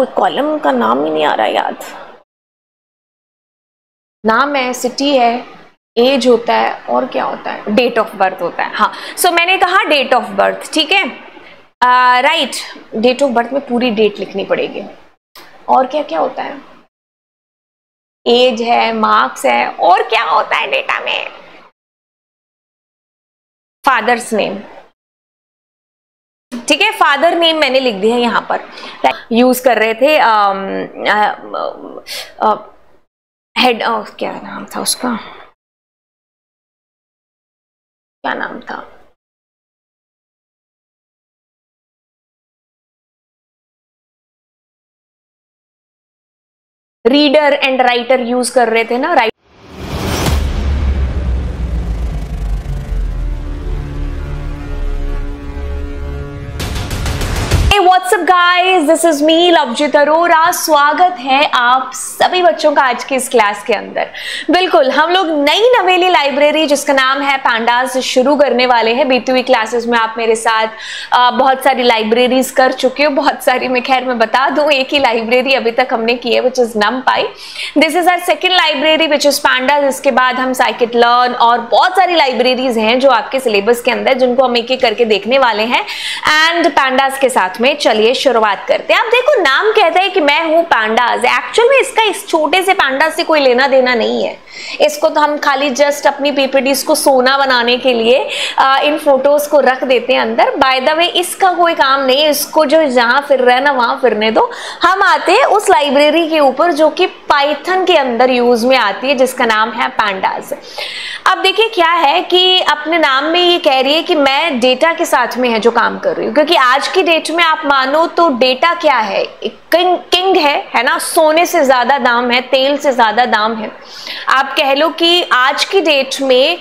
कोई कॉलम का नाम ही नहीं आ रहा याद। नाम है, सिटी है, एज होता है और क्या होता है, डेट ऑफ बर्थ होता है। हाँ, सो मैंने कहा डेट ऑफ बर्थ, ठीक है, राइट। डेट ऑफ बर्थ में पूरी डेट लिखनी पड़ेगी। और क्या क्या होता है, एज है, मार्क्स है, और क्या होता है डेटा में, फादर्स नेम, ठीक है, फादर नेम मैंने लिख दिया यहां पर। यूज कर रहे थे हेड, क्या नाम था उसका, क्या नाम था, रीडर एंड राइटर यूज कर रहे थे ना, right. What's up guys, this is me Lovejeet Arora. स्वागत है आप सभी बच्चों का आज के इस क्लास के अंदर। बिल्कुल, हम लोग नई नवेली लाइब्रेरी जिसका नाम है पैंडाज शुरू करने वाले हैं। बीती हुई क्लासेस में आप मेरे साथ बहुत सारी लाइब्रेरीज कर चुके हो, बहुत सारी मैं बता दूं, एक ही लाइब्रेरी अभी तक हमने की है which is NumPy. This is our second library which is pandas. इसके बाद हम साइकिट लर्न और बहुत सारी लाइब्रेरीज हैं जो आपके सिलेबस के अंदर, जिनको हम एक एक करके देखने वाले हैं एंड पैंडाज के साथ में। चलिए शुरुआत करते हैं। आप देखो, नाम कहता है कि मैं हूं पैंडाज, एक्चुअल में इसका इस छोटे से पैंडाज से कोई लेना देना नहीं है। इसको तो हम खाली जस्ट अपनी पीपीटीज को सोना बनाने के लिए इन फोटोज को रख देते हैं अंदर। बाय द वे, इसका कोई काम नहीं है, इसको जो जहां फिर रहा है ना वहां फिरने दो। हम आते हैं उस लाइब्रेरी के ऊपर जो कि पाइथन के अंदर यूज में आती है, जिसका नाम है पैंडाज। अब देखिए क्या है कि अपने नाम में ये कह रही है कि मैं डेटा के साथ में है जो काम कर रही हूँ, क्योंकि आज की डेट में आप मानो तो डेटा क्या है, किंग है ना, सोने से ज्यादा दाम है, तेल से ज्यादा दाम है। आप कह लो कि आज की डेट में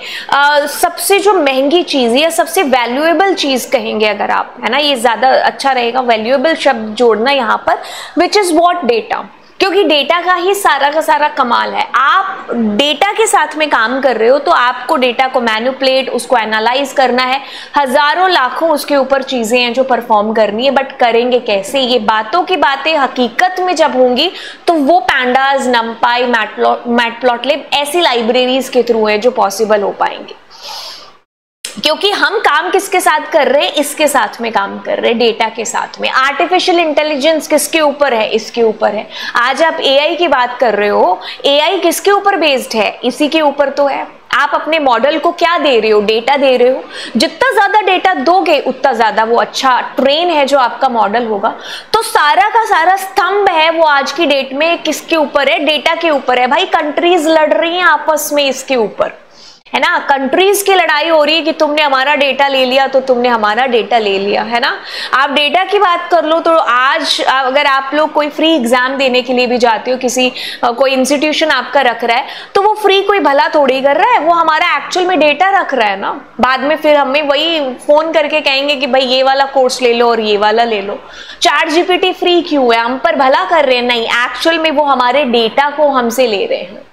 सबसे जो महंगी चीज या सबसे वैल्यूएबल चीज कहेंगे अगर आप, है ना, ये ज्यादा अच्छा रहेगा वैल्यूएबल शब्द जोड़ना यहाँ पर, विच इज व्हाट, डेटा। क्योंकि डेटा का ही सारा का सारा कमाल है। आप डेटा के साथ में काम कर रहे हो तो आपको डेटा को मैनिपुलेट, उसको एनालाइज करना है, हजारों लाखों उसके ऊपर चीजें हैं जो परफॉर्म करनी है। बट करेंगे कैसे? ये बातों की बातें हकीकत में जब होंगी तो वो पैंडाज, नमपाई, मैटप्लॉटलिब ऐसी लाइब्रेरीज के थ्रू है जो पॉसिबल हो पाएंगे। क्योंकि हम काम किसके साथ कर रहे हैं? इसके साथ में काम कर रहे हैं, डेटा के साथ में। आर्टिफिशियल इंटेलिजेंस किसके ऊपर है? इसके ऊपर है। आज आप एआई की बात कर रहे हो, एआई किसके ऊपर बेस्ड है? इसी के ऊपर तो है। आप अपने मॉडल को क्या दे रहे हो? डेटा दे रहे हो। जितना ज्यादा डेटा दोगे उतना ज्यादा वो अच्छा ट्रेन है जो आपका मॉडल होगा। तो सारा का सारा स्तंभ है वो आज की डेट में किसके ऊपर है? डेटा के ऊपर है। भाई, कंट्रीज लड़ रही हैं आपस में इसके ऊपर, है ना। कंट्रीज की लड़ाई हो रही है कि तुमने हमारा डेटा ले लिया तो तुमने हमारा डेटा ले लिया, है ना। आप डेटा की बात कर लो तो आज अगर आप लोग कोई फ्री एग्जाम देने के लिए भी जाते हो, किसी कोई इंस्टीट्यूशन आपका रख रहा है, तो वो फ्री कोई भला थोड़ी कर रहा है, वो हमारा एक्चुअल में डेटा रख रहा है ना। बाद में फिर हमें वही फोन करके कहेंगे कि भाई ये वाला कोर्स ले लो और ये वाला ले लो। चैट जीपीटी फ्री क्यों है? हम पर भला कर रहे हैं? नहीं, एक्चुअल में वो हमारे डेटा को हमसे ले रहे हैं।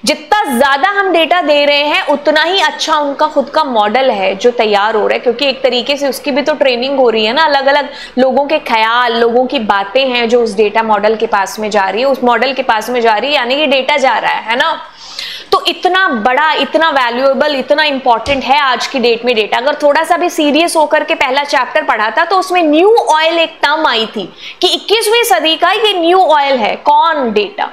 जितना ज्यादा हम डेटा दे रहे हैं उतना ही अच्छा उनका खुद का मॉडल है जो तैयार हो रहा है, क्योंकि एक तरीके से उसकी भी तो ट्रेनिंग हो रही है ना। अलग अलग लोगों के ख्याल, लोगों की बातें हैं जो उस डेटा मॉडल के पास में जा रही है, उस मॉडल के पास में जा रही है, यानी कि डेटा जा रहा है ना। तो इतना बड़ा, इतना वैल्यूएबल, इतना इंपॉर्टेंट है आज की डेट में डेटा। अगर थोड़ा सा भी सीरियस होकर के पहला चैप्टर पढ़ा था तो उसमें न्यू ऑयल एक टर्म आई थी कि 21वीं सदी का ये न्यू ऑयल है कौन? डेटा।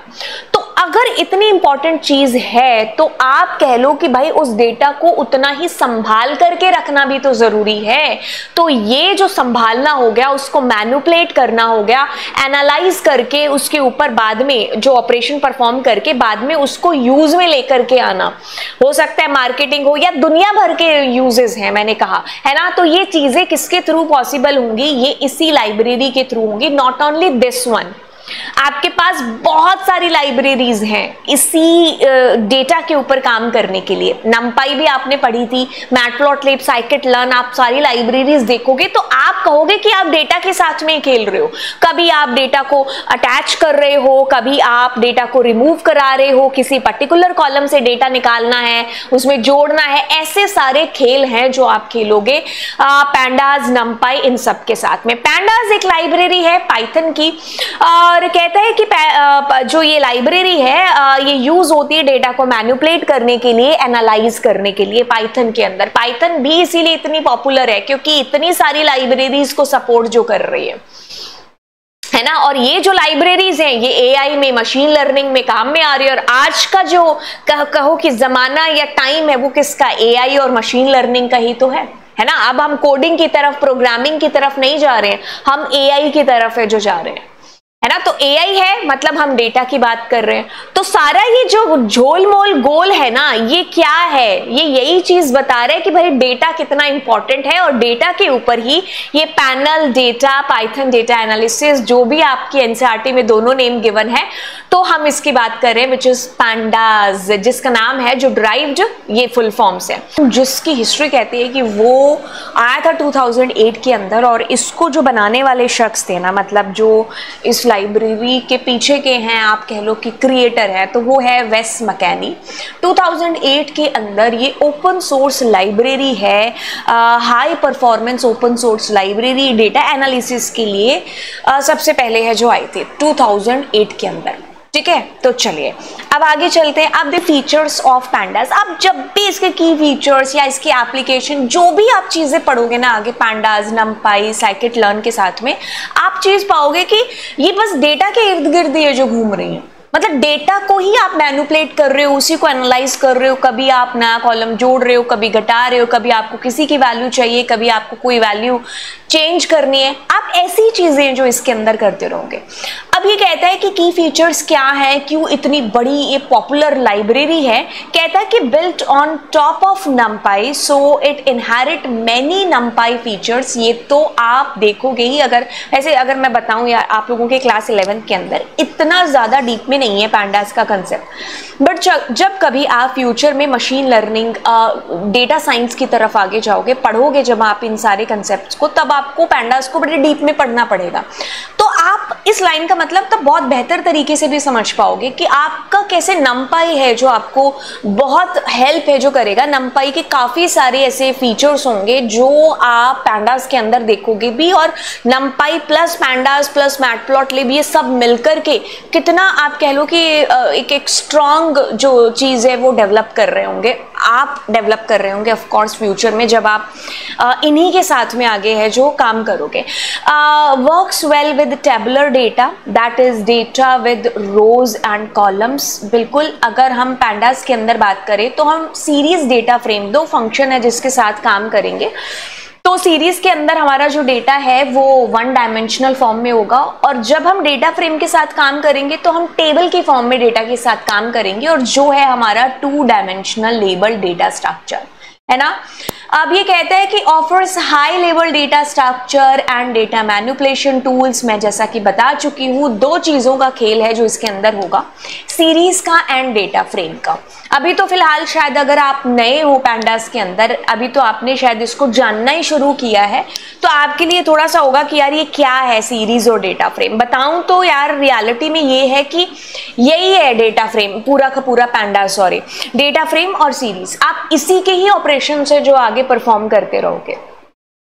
तो अगर इतनी इंपॉर्टेंट चीज है तो आप कह लो कि भाई उस डेटा को उतना ही संभाल करके रखना भी तो जरूरी है। तो ये जो संभालना हो गया, उसको मैनिपुलेट करना हो गया, एनालाइज करके उसके ऊपर बाद में जो ऑपरेशन परफॉर्म करके बाद में उसको यूज में लेकर के आना, हो सकता है मार्केटिंग हो या दुनिया भर के यूजेस हैं, मैंने कहा, है ना। तो ये चीजें किसके थ्रू पॉसिबल होंगी? ये इसी लाइब्रेरी के थ्रू होंगी। नॉट ओनली दिस वन, आपके पास बहुत सारी लाइब्रेरीज हैं इसी डेटा के ऊपर काम करने के लिए। नमपाई भी आपने पढ़ी थी, मैटप्लॉटलिब, साइकिट लर्न, आप सारी लाइब्रेरीज देखोगे तो आप कहोगे कि आप डेटा के साथ में खेल रहे हो। कभी आप डेटा को अटैच कर रहे हो, कभी आप डेटा को रिमूव करा रहे हो, किसी पर्टिकुलर कॉलम से डेटा निकालना है, उसमें जोड़ना है, ऐसे सारे खेल हैं जो आप खेलोगे पैंडाज, नमपाई, इन सब के साथ में। पैंडाज एक लाइब्रेरी है पाइथन की, और कहता है कि जो ये लाइब्रेरी है ये यूज होती है डेटा को मैनिपुलेट करने के लिए, एनालाइज करने के लिए पाइथन के अंदर। पाइथन भी इसीलिए इतनी पॉपुलर है क्योंकि इतनी सारी लाइब्रेरीज को सपोर्ट जो कर रही है ना। और ये जो लाइब्रेरीज हैं ये एआई में, मशीन लर्निंग में काम में आ रही है। और आज का जो कहो कि जमाना या टाइम है वो किसका, एआई और मशीन लर्निंग का ही तो है ना। अब हम कोडिंग की तरफ, प्रोग्रामिंग की तरफ नहीं जा रहे हैं, हम एआई की तरफ है जो जा रहे हैं, है ना। तो एआई है मतलब हम डेटा की बात कर रहे हैं। तो सारा ये जो झोलमोल गोल है ना, ये क्या है, ये यही चीज बता रहे हैं कि भाई डेटा कितना इंपॉर्टेंट है। और डेटा के ऊपर ही ये panel data, Python data analysis, जो भी आपकी एनसीईआरटी में दोनों नेम गिवन है, तो हम इसकी बात कर रहे हैं विच इज पैंडाज, जिसका नाम है जो ड्राइव्ड ये फुल फॉर्म से, जिसकी हिस्ट्री कहती है कि वो आया था 2008 के अंदर। और इसको जो बनाने वाले शख्स थे ना, मतलब जो इस लाइब्रेरी के पीछे के हैं, आप कह लो कि क्रिएटर है, तो वो है वेस मैकेनी। 2008 के अंदर ये ओपन सोर्स लाइब्रेरी है, high performance open source library data analysis के लिए सबसे पहले है जो आई थी 2008 के अंदर। ठीक है, तो चलिए अब आगे चलते हैं। अब द फीचर्स ऑफ पैंडास, अब जब भी इसके की फीचर्स या इसकी एप्लीकेशन, जो भी आप चीजें पढ़ोगे ना आगे पैंडास, नमपाई, साइकिट लर्न के साथ में, आप चीज पाओगे कि ये बस डेटा के इर्द गिर्द ये जो घूम रही है, मतलब डेटा को ही आप मैनिपुलेट कर रहे हो, उसी को एनालाइज कर रहे हो। कभी आप नया कॉलम जोड़ रहे हो, कभी घटा रहे हो, कभी आपको किसी की वैल्यू चाहिए, कभी आपको कोई वैल्यू चेंज करनी है, आप ऐसी चीजें जो इसके अंदर करते रहोगे। अब ये कहता है कि की फीचर्स क्या है, क्यों इतनी बड़ी ये पॉपुलर लाइब्रेरी है। कहता है कि built on top of नमपाई so it inherit many नमपाई features. ये तो आप देखोगे ही, अगर ऐसे अगर मैं बताऊं यार आप लोगों के क्लास 11 के अंदर इतना ज्यादा डीप में नहीं है पैंडास का कंसेप्ट, बट जब कभी आप फ्यूचर में मशीन लर्निंग, डेटा साइंस की तरफ आगे जाओगे, पढ़ोगे जब आप इन सारे कंसेप्ट्स को, तब आपको पैंडास को बड़े डीप में पढ़ना पड़ेगा। तो आप इस लाइन का मतलब तब बहुत बेहतर तरीके से भी समझ पाओगे कि आपका कैसे नमपाई है जो आपको बहुत हेल्प है जो करेगा। नमपाई के काफी सारे ऐसे फीचर्स होंगे जो आप पैंडास के अंदर देखोगे भी, और नमपाई प्लस पैंडास प्लस मैटप्लॉटलिब ये सब मिलकर के कितना आप कह लो कि एक स्ट्रॉन्ग जो चीज है वो डेवलप कर रहे होंगे, आप डेवलप कर रहे होंगे ऑफ कोर्स फ्यूचर में, जब आप इन्हीं के साथ में आगे है जो काम करोगे। Works well with tabular data, that is data with rows and columns. बिल्कुल, अगर हम पैंडास के अंदर बात करें तो हम सीरीज डेटा फ्रेम, दो फंक्शन है जिसके साथ काम करेंगे। तो सीरीज के अंदर हमारा जो डेटा है वो वन डायमेंशनल फॉर्म में होगा, और जब हम डेटा फ्रेम के साथ काम करेंगे तो हम टेबल के फॉर्म में डेटा के साथ काम करेंगे, और जो है हमारा 2 डायमेंशनल लेबल डेटा स्ट्रक्चर, है ना। अब ये कहता है कि offers high level data structure and data manipulation tools. मैं जैसा कि बता चुकी हूँ, दो चीजों का खेल है जो इसके अंदर होगा, सीरीज का एंड डेटा फ्रेम का। अभी तो फिलहाल शायद अगर आप नए हो पैंडास के अंदर, अभी तो आपने शायद इसको जानना ही शुरू किया है, तो आपके लिए थोड़ा सा होगा कि यार ये क्या है सीरीज और डेटा फ्रेम। बताऊं तो यार रियलिटी में ये है कि यही है डेटा फ्रेम, पूरा का पूरा पैंडास, सॉरी, डेटा फ्रेम और सीरीज। आप इसी के ही ऑपरेशन से जो आगे परफॉर्म करते रहोगे।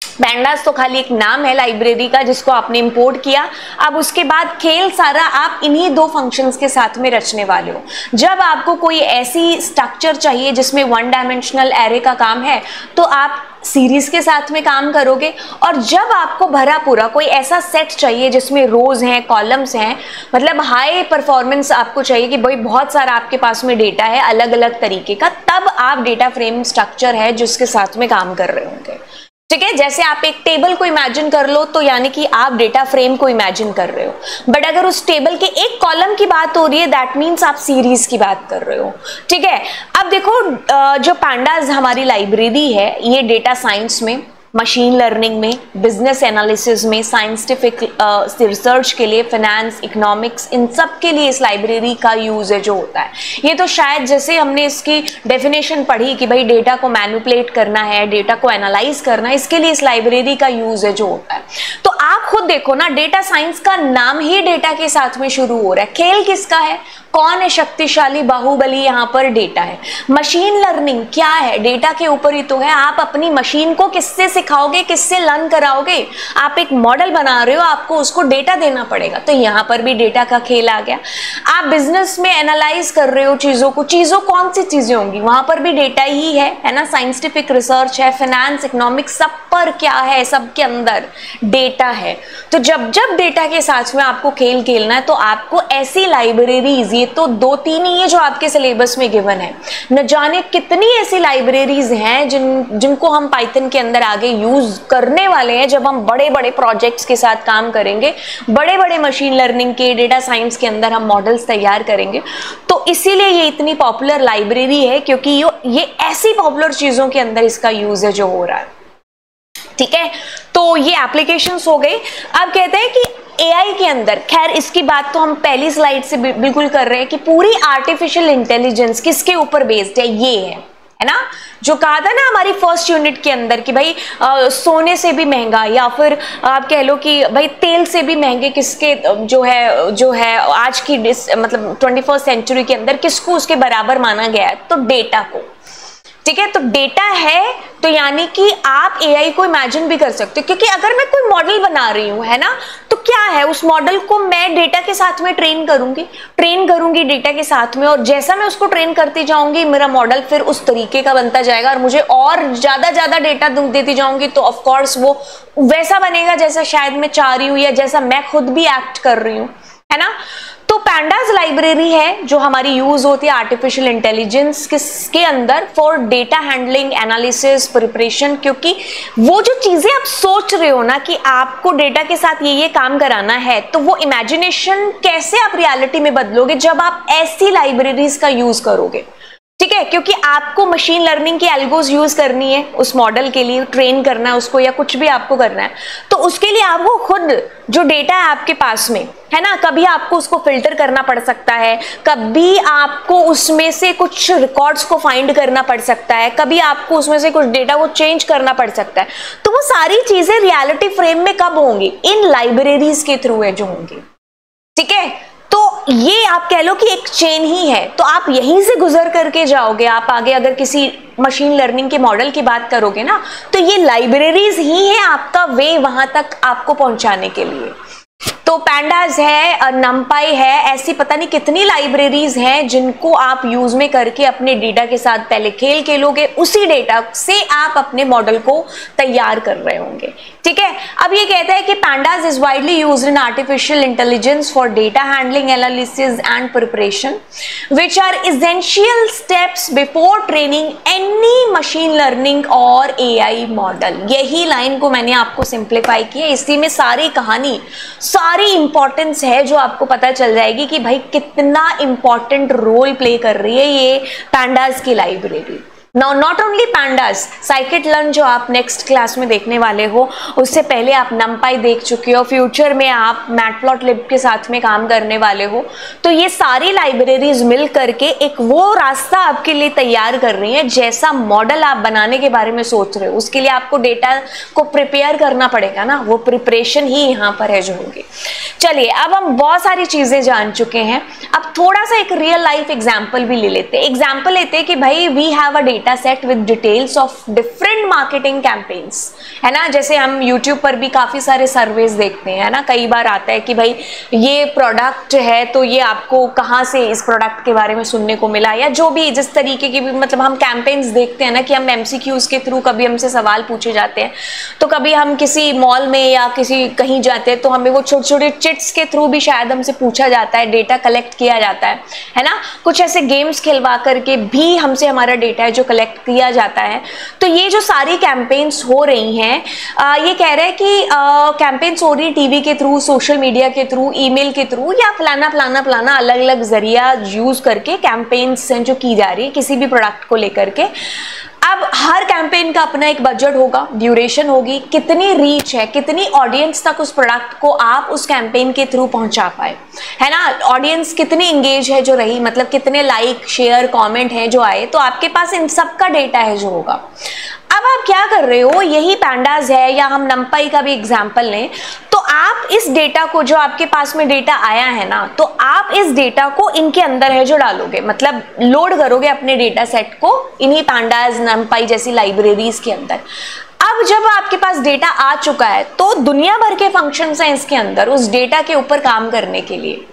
पैंडास तो खाली एक नाम है लाइब्रेरी का जिसको आपने इंपोर्ट किया, अब उसके बाद खेल सारा आप इन्हीं दो फंक्शंस के साथ में रचने वाले हो। जब आपको कोई ऐसी स्ट्रक्चर चाहिए जिसमें 1 डायमेंशनल एरे का काम है, तो आप सीरीज के साथ में काम करोगे। और जब आपको भरा पूरा कोई ऐसा सेट चाहिए जिसमें रोज हैं, कॉलम्स हैं, मतलब हाई परफॉर्मेंस आपको चाहिए कि भाई बहुत सारा आपके पास में डेटा है अलग अलग तरीके का, तब आप डेटा फ्रेम स्ट्रक्चर है जिसके साथ में काम कर रहे होंगे। ठीक है, जैसे आप एक टेबल को इमेजिन कर लो तो यानी कि आप डेटा फ्रेम को इमेजिन कर रहे हो, बट अगर उस टेबल के एक कॉलम की बात हो रही है, दैट मीन्स आप सीरीज की बात कर रहे हो। ठीक है, अब देखो जो पैंडास हमारी लाइब्रेरी है, ये डेटा साइंस में, मशीन लर्निंग में, बिजनेस एनालिसिस में, साइंटिफिक रिसर्च के लिए, फाइनेंस, इकोनॉमिक्स, इन सब के लिए इस लाइब्रेरी का यूज है जो होता है। ये तो शायद जैसे हमने इसकी डेफिनेशन पढ़ी कि भाई डेटा को मैनिपुलेट करना है, डेटा को एनालाइज करना है, इसके लिए इस लाइब्रेरी का यूज है जो होता है। तो आप खुद देखो ना, डेटा साइंस का नाम ही डेटा के साथ में शुरू हो रहा है। खेल किसका है? कौन है शक्तिशाली बाहुबली? यहाँ पर डेटा है। मशीन लर्निंग क्या है? डेटा के ऊपर ही तो है। आप अपनी मशीन को किससे सिखाओगे, किससे लर्न कराओगे? आप एक मॉडल बना रहे हो, आपको उसको डेटा देना पड़ेगा, तो यहाँ पर भी डेटा का खेल आ गया। आप बिजनेस में एनालाइज कर रहे हो चीजों को, चीजों कौन सी चीजें होंगी, वहां पर भी डेटा ही है ना। साइंटिफिक रिसर्च है, फाइनेंस, इकोनॉमिक्स, सब पर क्या है, सबके अंदर डेटा है। तो जब जब डेटा के साथ में आपको खेल खेलना है, तो आपको ऐसी लाइब्रेरीज, ये तो 2-3 ही है जो आपके सिलेबस में गिवन है, न जाने कितनी ऐसी लाइब्रेरीज हैं जिनको हम पाइथन के अंदर आगे यूज करने वाले हैं जब हम बड़े बड़े प्रोजेक्ट्स के साथ काम करेंगे, बड़े बड़े मशीन लर्निंग के, डेटा साइंस के अंदर हम मॉडल्स तैयार करेंगे। तो इसीलिए ये इतनी पॉपुलर लाइब्रेरी है, क्योंकि ये ऐसी पॉपुलर चीजों के अंदर इसका यूज है जो हो रहा है। ठीक है, तो ये एप्लीकेशंस हो गई। अब कहते हैं कि एआई के अंदर, खैर इसकी बात तो हम पहली स्लाइड से बिल्कुल कर रहे हैं कि पूरी आर्टिफिशियल इंटेलिजेंस किसके ऊपर बेस्ड है, ये है ना। जो कहा था ना हमारी फर्स्ट यूनिट के अंदर कि भाई सोने से भी महंगा, या फिर आप कह लो कि भाई तेल से भी महंगे किसके जो है आज की मतलब 21st सेंचुरी के अंदर किसको उसके बराबर माना गया है, तो डेटा को। ठीक है, तो डेटा है, तो यानी कि आप एआई को इमेजिन भी कर सकते हो, क्योंकि अगर मैं कोई मॉडल बना रही हूं, है ना, तो क्या है, उस मॉडल को मैं डेटा के साथ में ट्रेन करूंगी डेटा के साथ में, और जैसा मैं उसको ट्रेन करती जाऊंगी मेरा मॉडल फिर उस तरीके का बनता जाएगा, और मुझे और ज्यादा डेटा देती जाऊंगी तो ऑफ कोर्स वो वैसा बनेगा जैसा शायद मैं चाह रही हूँ, या जैसा मैं खुद भी एक्ट कर रही हूँ, है ना। तो पैंडास लाइब्रेरी है जो हमारी यूज होती है आर्टिफिशियल इंटेलिजेंस के अंदर for data handling, analysis, preparation, क्योंकि वो जो चीजें आप सोच रहे हो ना कि आपको डेटा के साथ ये काम कराना है, तो वो इमेजिनेशन कैसे आप रियलिटी में बदलोगे जब आप ऐसी लाइब्रेरीज का यूज करोगे। ठीक है, क्योंकि आपको मशीन लर्निंग की एल्गोस यूज करनी है उस मॉडल के लिए, ट्रेन करना है उसको, या कुछ भी आपको करना है, तो उसके लिए आपको खुद जो डेटा है आपके पास में, है ना, कभी आपको उसको फिल्टर करना पड़ सकता है, कभी आपको उसमें से कुछ रिकॉर्ड्स को फाइंड करना पड़ सकता है, कभी आपको उसमें से कुछ डेटा को चेंज करना पड़ सकता है। तो वो सारी चीजें रियलिटी फ्रेम में कब होंगी, इन लाइब्रेरीज के थ्रू है जो होंगी। ठीक है, तो ये आप कह लो कि एक चेन ही है, तो आप यहीं से गुजर करके जाओगे। आप आगे अगर किसी मशीन लर्निंग के मॉडल की बात करोगे ना, तो ये लाइब्रेरीज ही है आपका वे वहां तक आपको पहुंचाने के लिए। तो पैंडास है, नमपाई है, ऐसी पता नहीं कितनी लाइब्रेरीज हैं जिनको आप यूज में करके अपने डेटा के साथ पहले खेल खेलोगे, उसी डेटा से आप अपने मॉडल को तैयार कर रहे होंगे। ठीक है, अब ये कहता है कि pandas is widely used in artificial intelligence for data handling, analysis and preparation which are essential steps before training any machine learning और एआई मॉडल। यही लाइन को मैंने आपको सिंप्लीफाई किया, इसी में सारी कहानी, सारी इंपॉर्टेंस है जो आपको पता चल जाएगी कि भाई कितना इंपॉर्टेंट रोल प्ले कर रही है ये पैंडास की library. Now not only pandas, scikit learn जो आप नेक्स्ट क्लास में देखने वाले हो, उससे पहले आप नमपाई देख चुके हो, फ्यूचर में आप मैटप्लॉटलिब के साथ में काम करने वाले हो। तो ये सारी लाइब्रेरीज मिल करके एक वो रास्ता आपके लिए तैयार कर रही है, जैसा मॉडल आप बनाने के बारे में सोच रहे हो उसके लिए आपको डेटा को प्रिपेयर करना पड़ेगा ना, वो प्रिपरेशन ही यहाँ पर है जो होगी। चलिए, अब हम बहुत सारी चीजें जान चुके हैं, अब थोड़ा सा एक रियल लाइफ एग्जाम्पल भी ले लेते हैं। एग्जाम्पल लेते हैं कि भाई we have a data set with details of different marketing campaigns, है ना। जैसे हम YouTube पर भी काफी सारे सर्वेज देखते हैं, है ना, कई बार आता है कि भाई ये प्रोडक्ट है तो ये आपको कहाँ से इस प्रोडक्ट के बारे में सुनने को मिला, या जो भी जिस तरीके की भी, मतलब हम कैंपेन्स देखते हैं ना कि हम MCQs के थ्रू कभी हमसे सवाल पूछे जाते हैं, तो कभी हम किसी मॉल में या किसी कहीं जाते हैं तो हमें वो छोटे छोटे चिट्स के थ्रू भी शायद हमसे पूछा जाता है, डेटा कलेक्ट किया जाता है ना। कुछ ऐसे गेम्स खिलवा करके भी हमसे हमारा डेटा है जो कलेक्ट किया जाता है। तो ये जो सारी कैंपेन्स हो रही हैं, ये कह रहे हैं कि कैंपेन्स हो रही है टीवी के थ्रू, सोशल मीडिया के थ्रू, ईमेल के थ्रू, या फलाना अलग अलग जरिया यूज करके कैंपेन्स जो की जा रही है किसी भी प्रोडक्ट को लेकर के। अब हर कैंपेन का अपना एक बजट होगा, ड्यूरेशन होगी, कितनी रीच है, कितनी ऑडियंस तक उस प्रोडक्ट को आप उस कैंपेन के थ्रू पहुंचा पाए, है ना। ऑडियंस कितनी इंगेज है जो रही, मतलब कितने लाइक, शेयर, कमेंट है जो आए, तो आपके पास इन सब का डेटा है जो होगा। अब आप क्या कर रहे हो, यही पैंडास है, या हम नमपाई का भी एग्जांपल लें, तो आप इस डेटा को, जो आपके पास में डेटा आया है ना, तो आप इस डेटा को इनके अंदर है जो डालोगे, मतलब लोड करोगे अपने डेटा सेट को इन्हीं pandas, numpy जैसी लाइब्रेरीज के अंदर। अब जब आपके पास डेटा आ चुका है तो दुनिया भर के फंक्शंस हैं इसके अंदर उस डेटा के ऊपर काम करने के लिए।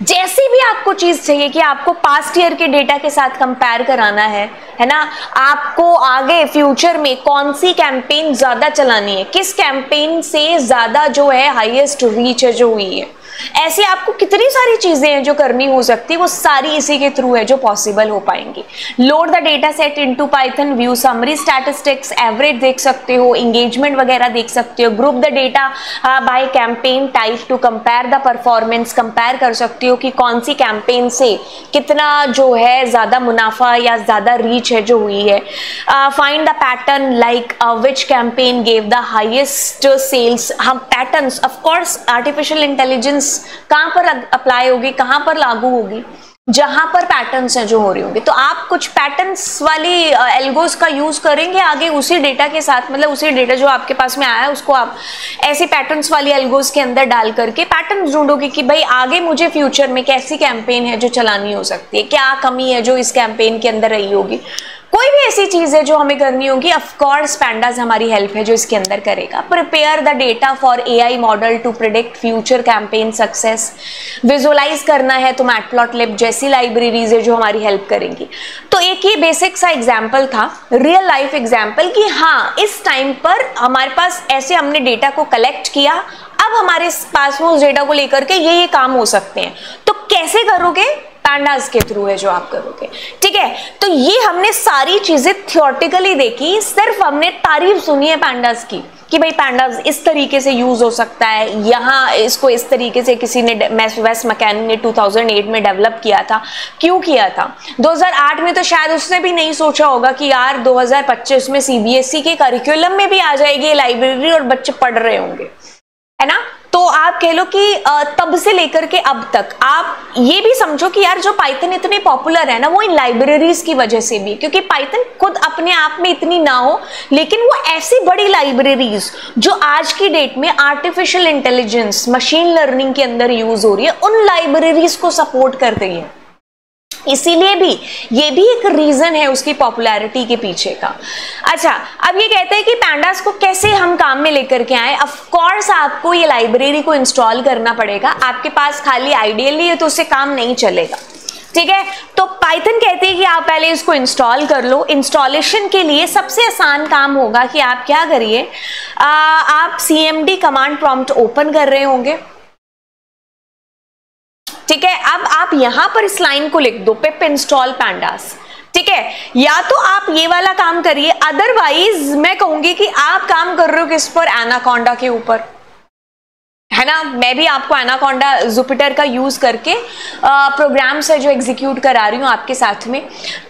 जैसी भी आपको चीज चाहिए कि आपको पास्ट ईयर के डेटा के साथ कंपेयर कराना है ना, आपको आगे फ्यूचर में कौन सी कैंपेन ज्यादा चलानी है, किस कैंपेन से ज्यादा जो है हाईएस्ट रीच है जो हुई है, ऐसे आपको कितनी सारी चीजें हैं जो करनी हो सकती है, वो सारी इसी के थ्रू है जो पॉसिबल हो पाएंगी। Load the data set into Python, view summary statistics, average देख सकते हो, एंगेजमेंट वगैरह देख सकते हो, group the data bye campaign type two compare the performance, compare कर सकते हो कि कौन सी कैंपेन से कितना जो है ज्यादा मुनाफा या ज्यादा रीच है जो हुई है। Find the pattern like which campaign gave the highest sales. हम patterns, of course artificial intelligence कहां पर अप्लाई होगी, कहां पर लागू होगी, जहां पर पैटर्न्स हैं जो हो रही होंगी। तो आप कुछ पैटर्न्स वाली एल्गोस का यूज करेंगे आगे उसी डेटा के साथ, मतलब उसी डेटा जो आपके पास में आया है उसको आप ऐसे पैटर्न्स वाली एल्गोस के अंदर डाल करके पैटर्न्स ढूंढोगे कि भाई आगे मुझे फ्यूचर में कैसी कैंपेन है जो चलानी हो सकती है, क्या कमी है जो इस कैंपेन के अंदर रही होगी, कोई भी ऐसी चीज है जो हमें करनी होगी। ऑफ कोर्स पैंडास हमारी हेल्प है जो इसके अंदर करेगा। Prepare the data for AI model to predict future campaign success. Visualize करना है तो मैटप्लॉटलिब जैसी लाइब्रेरीज है जो हमारी हेल्प करेंगी। तो एक ही बेसिक सा एग्जाम्पल था, रियल लाइफ एग्जाम्पल, कि हाँ इस टाइम पर हमारे पास ऐसे हमने डेटा को कलेक्ट किया, अब हमारे पास में उस डेटा को लेकर के ये काम हो सकते हैं। तो कैसे करोगे? पैंडास के थ्रू है जो आप करोगे, ठीक है। तो ये हमने सारी चीजें थियोरेटिकली देखी, सिर्फ हमने तारीफ सुनी है पैंडास की कि भाई पैंडास इस तरीके से यूज हो सकता है, यहाँ इसको इस तरीके से किसी ने वेस मैकेनिक ने 2008 में डेवलप किया था। क्यों किया था? 2008 में तो शायद उसने भी नहीं सोचा होगा कि यार 2025 में सीबीएसई के करिकुलम में भी आ जाएगी लाइब्रेरी और बच्चे पढ़ रहे होंगे, है ना। तो आप कह लो कि तब से लेकर के अब तक आप ये भी समझो कि यार जो पाइथन इतने पॉपुलर है ना, वो इन लाइब्रेरीज की वजह से भी, क्योंकि पाइथन खुद अपने आप में इतनी ना हो, लेकिन वो ऐसी बड़ी लाइब्रेरीज जो आज की डेट में आर्टिफिशियल इंटेलिजेंस, मशीन लर्निंग के अंदर यूज हो रही है, उन लाइब्रेरीज को सपोर्ट कर रही है। इसीलिए भी ये भी एक रीजन है उसकी पॉपुलैरिटी के पीछे का। अच्छा, अब ये कहते हैं कि पैंडास को कैसे हम काम में लेकर के आए। ऑफ कोर्स आपको ये लाइब्रेरी को इंस्टॉल करना पड़ेगा, आपके पास खाली आइडियली है तो उससे काम नहीं चलेगा, ठीक है। तो पाइथन कहती है कि आप पहले इसको इंस्टॉल कर लो। इंस्टॉलेशन के लिए सबसे आसान काम होगा कि आप क्या करिए, आप cmd कमांड प्रॉम्प्ट ओपन कर रहे होंगे, ठीक है। अब आप यहां पर इस लाइन को लिख दो, पिप इंस्टॉल पैंडास, ठीक है। या तो आप ये वाला काम करिए, अदरवाइज मैं कहूंगी कि आप काम कर रहे हो किस पर, एनाकोंडा के ऊपर, है ना। मैं भी आपको एनाकोंडा जुपिटर का यूज करके प्रोग्राम्स है जो एग्जीक्यूट करा रही हूं आपके साथ में।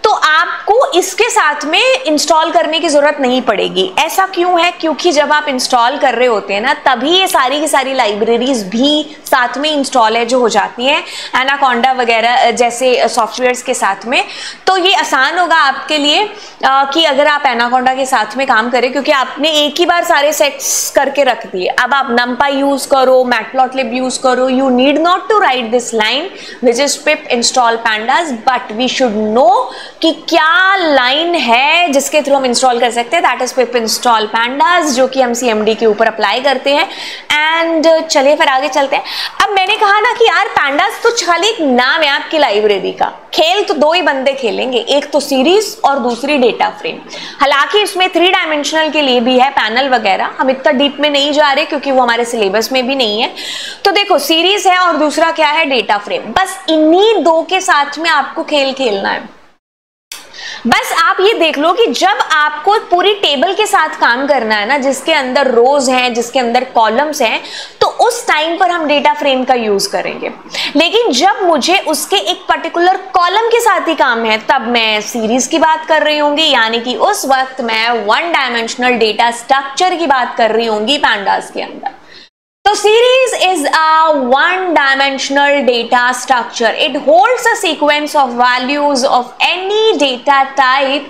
तो आपको इसके साथ में इंस्टॉल करने की जरूरत नहीं पड़ेगी। ऐसा क्यों है? क्योंकि जब आप इंस्टॉल कर रहे होते हैं ना, तभी ये सारी की सारी लाइब्रेरीज भी साथ में इंस्टॉल है जो हो जाती हैं एनाकोंडा वगैरह जैसे सॉफ्टवेयर्स के साथ में। तो ये आसान होगा आपके लिए कि अगर आप एनाकोंडा के साथ में काम करें, क्योंकि आपने एक ही बार सारे सेट्स करके रख दिए। अब आप numpy यूज करो, मैटप्लॉटलिब यूज करो, you need not to write this line which is pip install pandas, but we should know कि क्या लाइन है जिसके थ्रू हम इंस्टॉल कर सकते हैं। That is pip install pandas, जो कि हम cmd के ऊपर अप्लाई करते हैं। एंड चलिए फिर आगे चलते हैं। अब मैंने कहा ना कि यार पैंडास तो खाली एक नाम है आपकी लाइब्रेरी का, खेल तो दो ही बंदे खेलेंगे, एक तो सीरीज और दूसरी डेटा फ्रेम। हालांकि इसमें 3 डायमेंशनल के लिए भी है पैनल वगैरह, हम इतना डीप में नहीं जा रहे क्योंकि वो हमारे सिलेबस में भी नहीं है। तो देखो, सीरीज है और दूसरा क्या है, डेटा फ्रेम। बस इन्हीं दो के साथ में आपको खेल खेलना है। बस आप ये देख लो कि जब आपको पूरी टेबल के साथ काम करना है ना, जिसके अंदर रोज हैं, जिसके अंदर कॉलम्स हैं, तो उस टाइम पर हम डेटा फ्रेम का यूज करेंगे। लेकिन जब मुझे उसके एक पर्टिकुलर कॉलम के साथ ही काम है, तब मैं सीरीज की बात कर रही होंगी, यानी कि उस वक्त मैं 1 डायमेंशनल डेटा स्ट्रक्चर की बात कर रही होंगी पैंडास के अंदर। So series is a one-dimensional data structure. It holds a sequence of values of any data type.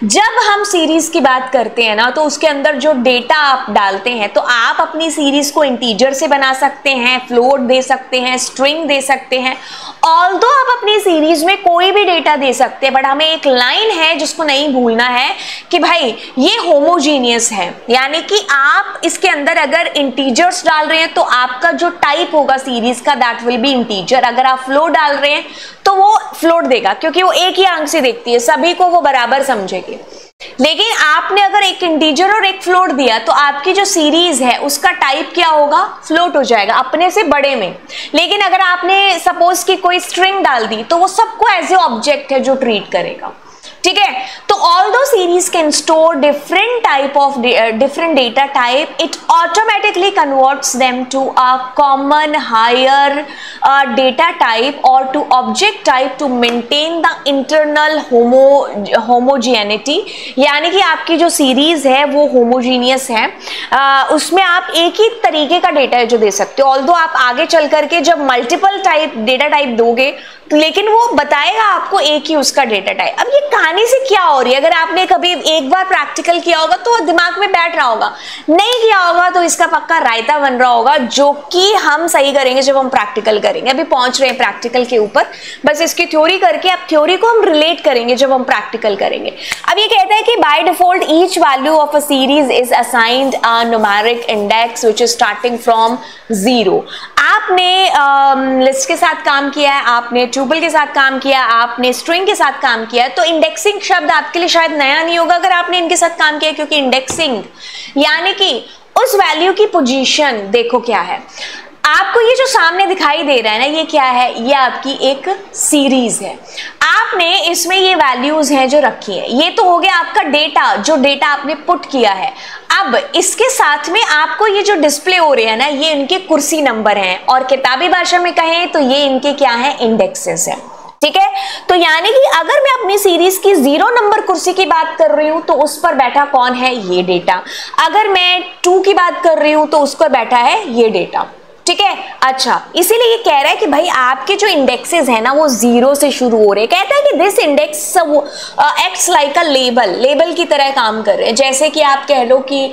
जब हम सीरीज की बात करते हैं ना, तो उसके अंदर जो डेटा आप डालते हैं, तो आप अपनी सीरीज को इंटीजर से बना सकते हैं, फ्लोट दे सकते हैं, स्ट्रिंग दे सकते हैं। ऑल्दो आप अपनी सीरीज में कोई भी डेटा दे सकते हैं, बट हमें एक लाइन है जिसको नहीं भूलना है कि भाई ये होमोजीनियस है, यानी कि आप इसके अंदर अगर इंटीजर्स डाल रहे हैं तो आपका जो टाइप होगा सीरीज का दैट विल बी इंटीजर। अगर आप फ्लोट डाल रहे हैं तो वो फ्लोट देगा, क्योंकि वो एक ही आंख से देखती है, सभी को वो बराबर समझेगी। लेकिन आपने अगर एक इंटीजर और एक फ्लोट दिया तो आपकी जो सीरीज है उसका टाइप क्या होगा, फ्लोट हो जाएगा अपने से बड़े में। लेकिन अगर आपने सपोज की कोई स्ट्रिंग डाल दी तो वो सबको एज ए ऑब्जेक्ट है जो ट्रीट करेगा, ठीक है। तो although series can store different data type, it automatically converts them to a common higher data type और to object type to maintain the internal homogeneity. यानी कि आपकी जो सीरीज है वो होमोजीनियस है, उसमें आप एक ही तरीके का डेटा जो दे सकते हो। ऑल्दो आप आगे चल करके जब मल्टीपल टाइप डेटा टाइप दोगे लेकिन वो बताएगा आपको एक ही उसका डेटा टाइप। अब ये कहानी से क्या हो रही है, अगर आपने कभी एक बार प्रैक्टिकल किया होगा तो वो दिमाग में बैठ रहा होगा, नहीं किया होगा तो इसका पक्का रायता बन रहा होगा, जो कि हम सही करेंगे जब हम प्रैक्टिकल करेंगे। अभी पहुंच रहे हैं प्रैक्टिकल के ऊपर, बस इसकी थ्योरी करके अब थ्योरी को हम रिलेट करेंगे जब हम प्रैक्टिकल करेंगे। अब ये कहता है कि by default each value of a series is assigned a numeric index which is starting from 0। आपने लिस्ट के साथ काम किया है, आपने ट्यूपल के साथ काम किया, आपने स्ट्रिंग के साथ काम किया है, तो इंडेक्सिंग शब्द आपके लिए शायद नया नहीं होगा अगर आपने इनके साथ काम किया, क्योंकि इंडेक्सिंग यानी कि उस वैल्यू की पोजीशन देखो क्या है। आपको ये जो सामने दिखाई दे रहा है ना, ये क्या है, ये आपकी एक सीरीज है। आपने इसमें ये वैल्यूज हैं जो रखी है, ये तो हो गया आपका डेटा, जो डेटा आपने पुट किया है। अब इसके साथ में आपको ये जो डिस्प्ले हो रहे हैं ना, ये इनके कुर्सी नंबर हैं, और किताबी भाषा में कहें तो ये इनके क्या है, इंडेक्सेस है, ठीक है। तो यानी कि अगर मैं अपनी सीरीज की 0 नंबर कुर्सी की बात कर रही हूं तो उस पर बैठा कौन है, ये डेटा। अगर मैं 2 की बात कर रही हूं तो उस पर बैठा है ये डेटा, ठीक है। अच्छा, इसीलिए ये कह रहा है कि भाई आपके जो इंडेक्सेस है ना वो 0 से शुरू हो रहे हैं। कहता है कि this index acts like a label की तरह काम कर रहे हैं। जैसे कि आप कह लो कि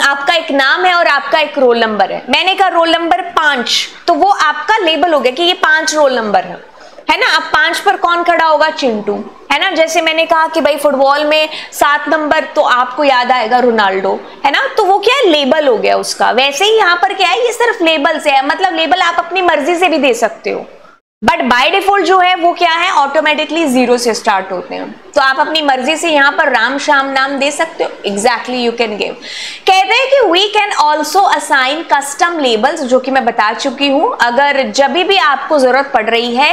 आपका एक नाम है और आपका एक रोल नंबर है, मैंने कहा रोल नंबर 5, तो वो आपका लेबल हो गया कि ये 5 रोल नंबर है ना। अब 5 पर कौन खड़ा होगा, चिंटू, है ना। जैसे मैंने कहा कि भाई फुटबॉल में 7 नंबर, तो आपको याद आएगा रोनाल्डो, है ना। तो वो क्या है, लेबल हो गया उसका। वैसे ही यहाँ पर क्या है, ये सिर्फ लेबल से है, मतलब लेबल आप अपनी मर्जी से भी दे सकते हो, बट बाय डिफॉल्ट जो है वो क्या है, ऑटोमेटिकली 0 से स्टार्ट होते हैं। तो आप अपनी मर्जी से यहाँ पर राम श्याम नाम दे सकते हो, एग्जैक्टली यू कैन गिव। कहते हैं कि we can also assign custom labels, जो कि मैं बता चुकी हूँ। अगर जब भी आपको जरूरत पड़ रही है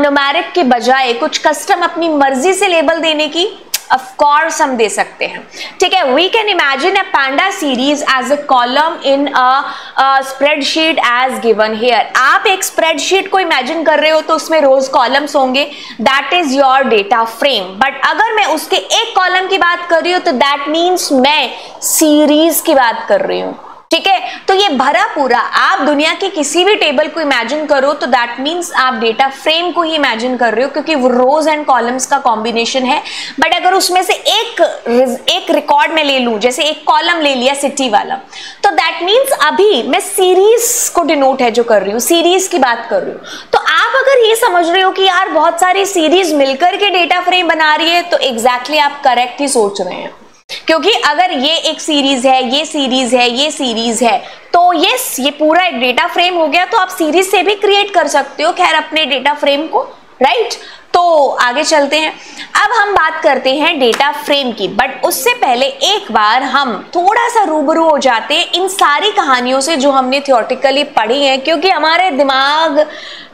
न्यूमेरिक के बजाय कुछ कस्टम अपनी मर्जी से लेबल देने की, ऑफ कोर्स हम दे सकते हैं, ठीक है। We can imagine a panda series as a column in a spreadsheet as given here. आप एक स्प्रेडशीट को इमेजिन कर रहे हो तो उसमें रोज कॉलम्स होंगे, that is your data frame. But अगर मैं उसके एक कॉलम की बात कर रही हूं तो दैट मीन्स मैं सीरीज की बात कर रही हूं, ठीक है। तो ये भरा पूरा आप दुनिया की किसी भी टेबल को इमेजिन करो तो दैट मीन्स आप डेटा फ्रेम को ही इमेजिन कर रहे हो, क्योंकि वो रोज एंड कॉलम्स का कॉम्बिनेशन है। बट अगर उसमें से एक रिकॉर्ड में ले लूं, जैसे एक कॉलम ले लिया सिटी वाला, तो दैट मीन्स अभी मैं सीरीज को डिनोट है जो कर रही हूँ, सीरीज की बात कर रही हूँ। तो आप अगर ये समझ रहे हो कि यार बहुत सारी सीरीज मिलकर के डेटा फ्रेम बना रही है, तो एग्जैक्टली आप करेक्ट ही सोच रहे हैं, क्योंकि अगर ये एक सीरीज है, ये सीरीज है, ये सीरीज है, तो ये पूरा एक डेटा फ्रेम हो गया। तो आप सीरीज से भी क्रिएट कर सकते हो खैर अपने डेटा फ्रेम को, राइट। तो आगे चलते हैं, अब हम बात करते हैं डेटा फ्रेम की। बट उससे पहले एक बार हम थोड़ा सा रूबरू हो जाते हैं इन सारी कहानियों से जो हमने थियोरेटिकली पढ़ी हैं, क्योंकि हमारे दिमाग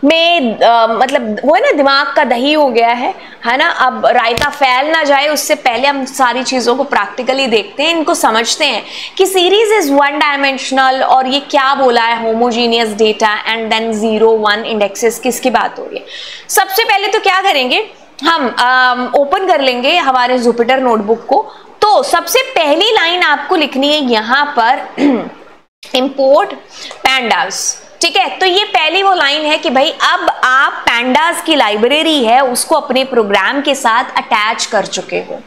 में मतलब वो है ना, दिमाग का दही हो गया है ना। अब रायता फैल ना जाए उससे पहले हम सारी चीजों को प्रैक्टिकली देखते हैं, इनको समझते हैं कि सीरीज इज वन डायमेंशनल, और ये क्या बोला है, homogeneous data and then 0 1 indexes, किसकी बात हो रही है। सबसे पहले तो क्या करेंगे, हम ओपन कर लेंगे हमारे जुपिटर नोटबुक को। तो सबसे पहली लाइन आपको लिखनी है यहाँ पर इंपोर्ट पैंडास। ठीक है, तो ये पहली वो लाइन है कि भाई अब आप पैंडास की लाइब्रेरी है उसको अपने प्रोग्राम के साथ अटैच कर चुके हो।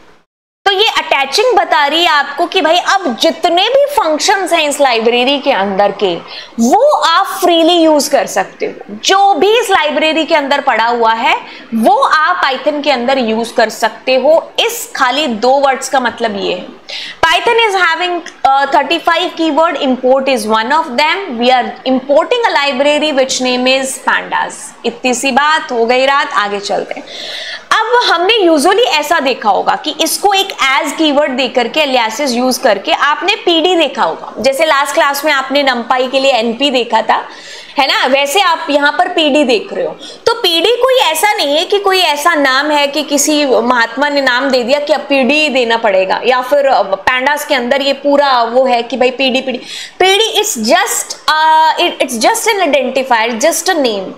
तो ये अटैचिंग बता रही है आपको कि भाई अब जितने भी फंक्शंस हैं इस लाइब्रेरी के अंदर के वो आप फ्रीली यूज कर सकते हो। जो भी इस लाइब्रेरी के अंदर पड़ा हुआ है वो आप पाइथन के अंदर यूज कर सकते हो। इस खाली 2 वर्ड्स का मतलब ये है। Python is having 35 keyword, import is one of them. We are importing a library which name is pandas. इतनी सी बात हो गई रात, आगे चलते हैं। अब हमने यूजुअली ऐसा देखा होगा कि इसको एक एज कीवर्ड देकर के एलियासेस यूज करके आपने पीडी देखा होगा। जैसे लास्ट क्लास में आपने नंपाई के लिए एनपी देखा था, है ना, वैसे आप यहाँ पर पीडी देख रहे हो। तो पीडी कोई ऐसा नहीं है कि कोई ऐसा नाम है कि किसी महात्मा ने नाम दे दिया कि अब पीडी देना पड़ेगा, या फिर पैंडास के अंदर ये पूरा वो है कि भाई PD PD PD it's just an identifier, just a name.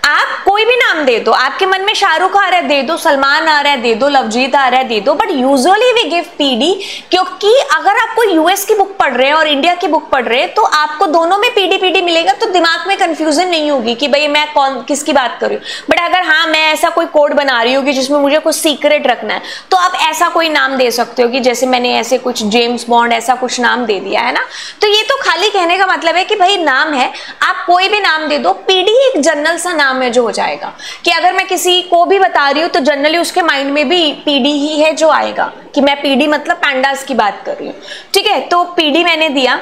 आप कोई भी नाम दे दो, आपके मन में शाहरुख आ रहा है दे दो, सलमान आ रहा है दे दो, लवजीत आ रहा है दे दो, but usually we give PD, क्योंकि अगर आपको यूएस की बुक पढ़ रहे हैं और इंडिया की बुक पढ़ रहे हैं तो आपको दोनों में पीडी पीडी मिलेगा, तो दिमाग में कंफ्यूजन नहीं होगी कि भाई मैं कौन किसकी बात कर रही हूँ। बट अगर हाँ मैं ऐसा कोई कोड बना रही हूँ जिसमें मुझे कुछ सीक्रेट रखना है तो आप ऐसा कोई नाम दे सकते हो कि जैसे मैंने ऐसे कुछ जेम्स बॉन्ड ऐसा कुछ नाम दे दिया है ना। तो ये तो खाली कहने का मतलब है कि भाई नाम है, आप कोई भी नाम दे दो। पीडी एक जनरल सा नाम है जो हो जाएगा कि अगर मैं किसी को भी बता रही हूँ तो जनरली उसके माइंड में भी पीडी ही है जो आएगा कि मैं पीडी मतलब पैंडास की बात कर रही हूँ। ठीक है, तो पीडी मैंने दिया।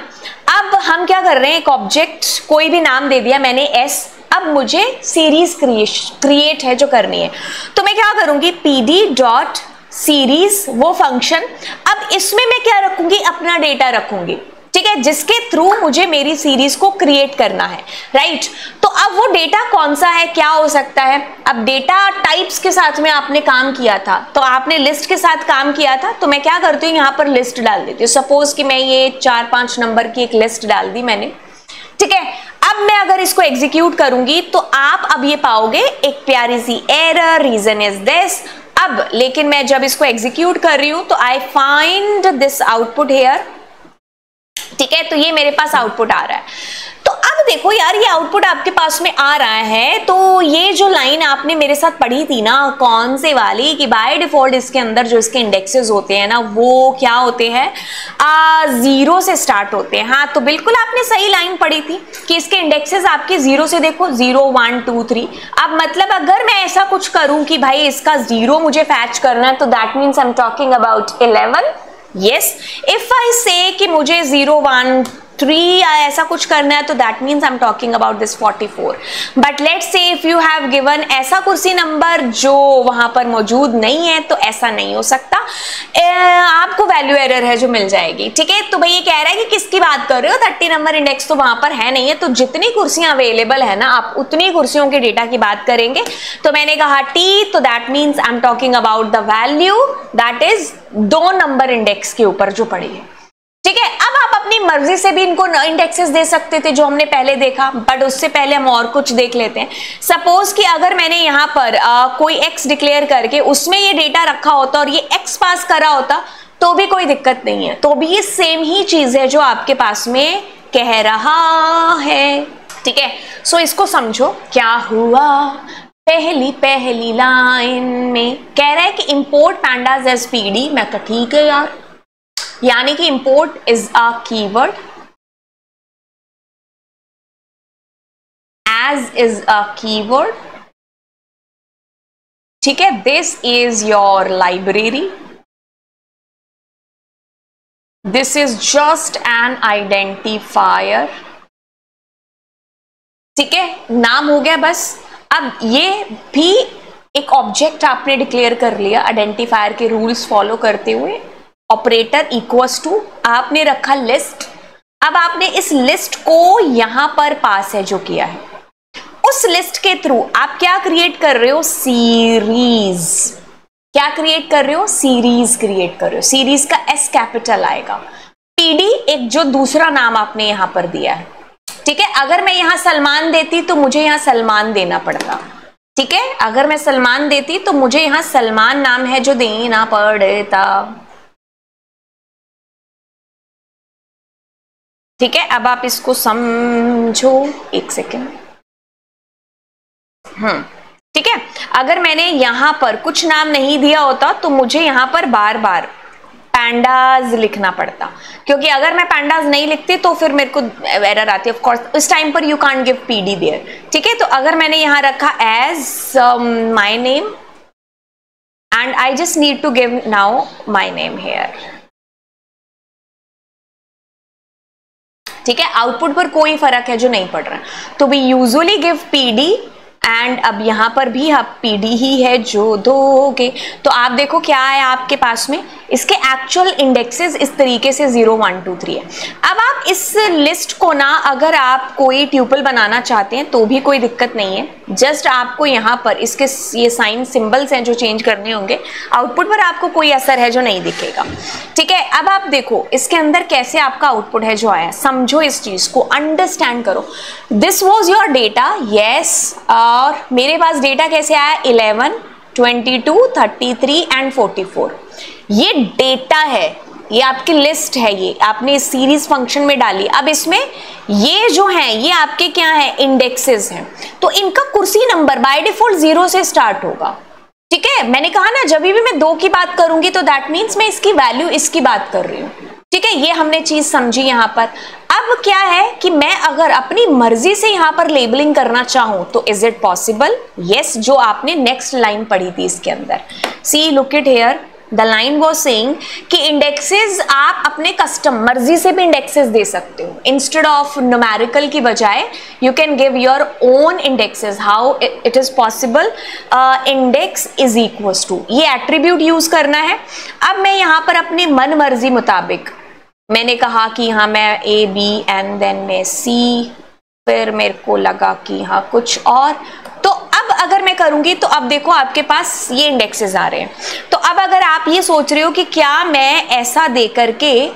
अब हम क्या कर रहे हैं, एक ऑब्जेक्ट कोई भी नाम दे दिया मैंने एस। अब मुझे सीरीज क्रिएट है जो करनी है, तो मैं क्या करूंगी पीडी डॉट सीरीज वो फंक्शन। अब इसमें मैं क्या रखूंगी, अपना डेटा रखूंगी। ठीक है, जिसके थ्रू मुझे मेरी सीरीज को क्रिएट करना है, राइट। तो अब वो डेटा कौन सा है, क्या हो सकता है। अब डेटा टाइप्स के साथ में आपने काम किया था, तो आपने लिस्ट के साथ काम किया था, तो मैं क्या करती हूँ यहाँ पर लिस्ट डाल देती हूँ। सपोज कि मैं ये 4-5 नंबर की एक लिस्ट डाल दी मैंने। ठीक है, अब मैं अगर इसको एग्जीक्यूट करूंगी तो आप अब ये पाओगे एक प्यारी सी एरर, रीजन इज दिस। अब लेकिन मैं जब इसको एग्जीक्यूट कर रही हूं तो I find this output here. ठीक है, तो ये मेरे पास आउटपुट आ रहा है। तो अब देखो यार, ये आउटपुट आपके पास में आ रहा है, तो ये जो लाइन आपने मेरे साथ पढ़ी थी ना, कौन से वाली, कि बाय डिफॉल्ट इसके अंदर जो इसके इंडेक्सेस होते हैं ना वो क्या होते हैं, 0 से स्टार्ट होते हैं। हाँ, तो बिल्कुल आपने सही लाइन पढ़ी थी कि इसके इंडेक्सेस आपके 0 से देखो 0 1 2 3। अब मतलब अगर मैं ऐसा कुछ करूं कि भाई इसका 0 मुझे फैच करना है, तो that means I am talking about 11। Yes, if I say कि मुझे 0 1 3 ऐसा कुछ करना है, तो that means I am talking about this 44। But let's say if you have given ऐसा कुर्सी नंबर जो वहां पर मौजूद नहीं है, तो ऐसा नहीं हो सकता, आपको वैल्यू एरर है जो मिल जाएगी। ठीक है, तो भाई ये कह रहा है कि किसकी बात कर रहे हो, 30 नंबर इंडेक्स तो वहां पर है नहीं है, तो जितनी कुर्सियां अवेलेबल है ना आप उतनी कुर्सियों के डेटा की बात करेंगे। तो मैंने कहा टी, तो that means I am talking about the value that is 2 number index के ऊपर जो पड़ी है। ठीक है, अब आप अपनी मर्जी से भी इनको इंडेक्सेस दे सकते थे जो हमने पहले देखा, बट उससे पहले हम और कुछ देख लेते हैं। सपोज कि अगर मैंने यहाँ पर कोई x डिक्लेयर करके उसमें ये डेटा रखा होता और ये x पास करा होता तो भी कोई दिक्कत नहीं है, तो भी ये सेम ही चीज है जो आपके पास में कह रहा है। ठीक है, सो इसको समझो क्या हुआ। पहली लाइन में कह रहा है कि इंपोर्ट पैंडास एज पीडी। मैं कहा ठीक है यार, यानी कि import is a keyword, as is a keyword. ठीक है, this is your library, this is just an identifier. ठीक है, नाम हो गया बस। अब ये भी एक ऑब्जेक्ट आपने डिक्लेयर कर लिया आइडेंटिफायर के रूल्स फॉलो करते हुए। ऑपरेटर इक्वल्स टू आपने रखा लिस्ट। अब आपने इस लिस्ट को यहां पर पास है जो किया है, उस लिस्ट के थ्रू आप क्या क्रिएट कर रहे हो, सीरीज। क्या क्रिएट कर रहे हो, सीरीज क्रिएट कर रहे हो। सीरीज का एस कैपिटल आएगा। पीडी एक जो दूसरा नाम आपने यहां पर दिया है। ठीक है, अगर मैं यहां सलमान देती तो मुझे यहां सलमान देना पड़ता। ठीक है, अगर मैं सलमान देती तो मुझे यहां सलमान नाम है जो देना पड़ता। ठीक है, अब आप इसको समझो, एक सेकेंड। ठीक है, अगर मैंने यहां पर कुछ नाम नहीं दिया होता तो मुझे यहां पर बार बार पैंडाज लिखना पड़ता, क्योंकि अगर मैं पैंडाज नहीं लिखती तो फिर मेरे को एरर आती है। ऑफ कोर्स इस टाइम पर you can't give PD there. ठीक है, तो अगर मैंने यहां रखा as my name and I just need to give now my name here. ठीक है, आउटपुट पर कोई फर्क है जो नहीं पड़ रहा, तो we usually give PD and अब यहां पर भी आप पीडी ही है जो दोगे। तो आप देखो क्या है आपके पास में, इसके एक्चुअल इंडेक्सेस इस तरीके से 0 1 2 3 है। अब आप इस लिस्ट को ना अगर आप कोई ट्यूपल बनाना चाहते हैं तो भी कोई दिक्कत नहीं है, जस्ट आपको यहाँ पर इसके ये साइन सिंबल्स हैं जो चेंज करने होंगे, आउटपुट पर आपको कोई असर है जो नहीं दिखेगा। ठीक है, अब आप देखो इसके अंदर कैसे आपका आउटपुट है जो आया, समझो इस चीज को, अंडरस्टैंड करो। This was your data, yes, और मेरे पास डेटा कैसे आया, 11 22 33 एंड 44। ये डेटा है, ये आपकी लिस्ट है, ये आपने इस सीरीज फंक्शन में डाली। अब इसमें ये जो है ये आपके क्या है, इंडेक्सेस हैं, तो इनका कुर्सी नंबर बाय डिफॉल्ट 0 से स्टार्ट होगा। ठीक है, मैंने कहा ना जब भी मैं 2 की बात करूंगी तो दैट मीन्स मैं इसकी वैल्यू इसकी बात कर रही हूँ। ठीक है, ये हमने चीज समझी यहाँ पर। अब क्या है कि मैं अगर अपनी मर्जी से यहाँ पर लेबलिंग करना चाहूं तो इज इट पॉसिबल, यस, जो आपने नेक्स्ट लाइन पढ़ी थी इसके अंदर। See look it here, the line was saying कि इंडेक्सेस आप अपने कस्टम मर्जी से भी इंडेक्सेस दे सकते हो, इंस्टेड ऑफ न्यूमेरिकल की बजाय you can give your own indexes. How it is possible, index is equals to, ये एट्रीब्यूट यूज करना है। अब मैं यहाँ पर अपने मन मर्जी मुताबिक मैंने कहा कि हाँ मैं ए बी एंड देन मैं सी, फिर मेरे को लगा कि हाँ कुछ और, तो अब अगर मैं करूंगी तो अब देखो आपके पास ये इंडेक्सेस आ रहे हैं। तो अब अगर आप ये सोच रहे हो कि क्या मैं ऐसा दे करके,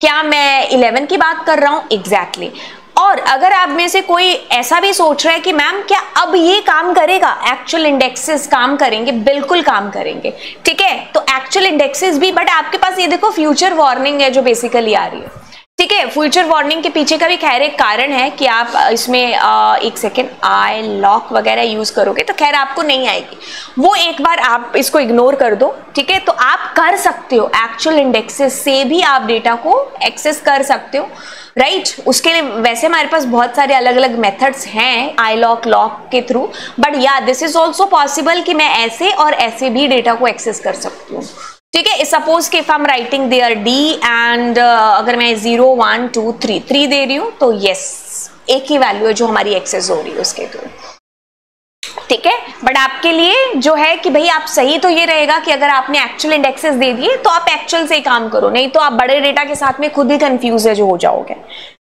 क्या मैं 11 की बात कर रहा हूं, एग्जैक्टली। और अगर आप में से कोई ऐसा भी सोच रहा है कि मैम क्या अब ये काम करेगा, एक्चुअल इंडेक्सेस काम करेंगे, बिल्कुल काम करेंगे। ठीक है, तो एक्चुअल इंडेक्सेस भी, बट आपके पास ये देखो फ्यूचर वार्निंग है जो बेसिकली आ रही है। ठीक है, फ्यूचर वार्निंग के पीछे का भी खैर एक कारण है कि आप इसमें एक सेकेंड आई लॉक वगैरह यूज करोगे तो खैर आपको नहीं आएगी, वो एक बार आप इसको इग्नोर कर दो। ठीक है, तो आप कर सकते हो एक्चुअल इंडेक्सेस से भी आप डेटा को एक्सेस कर सकते हो, राइट। उसके लिए वैसे हमारे पास बहुत सारे अलग अलग मेथड्स हैं आई लॉक लॉक के थ्रू, बट या दिस इज ऑल्सो पॉसिबल कि मैं ऐसे और ऐसे भी डेटा को एक्सेस कर सकती हूँ। ठीक है, सपोज कि if I am writing there D and अगर मैं 0 1 2 3 दे रही हूं तो यस एक ही वैल्यू है जो हमारी एक्सेस हो रही है उसके थ्रू। ठीक है, बट आपके लिए जो है कि भाई आप सही तो ये रहेगा कि अगर आपने एक्चुअल इंडेक्सेस दे दिए तो आप एक्चुअल से ही काम करो, नहीं तो आप बड़े डेटा के साथ में खुद ही कंफ्यूज है जो हो जाओगे।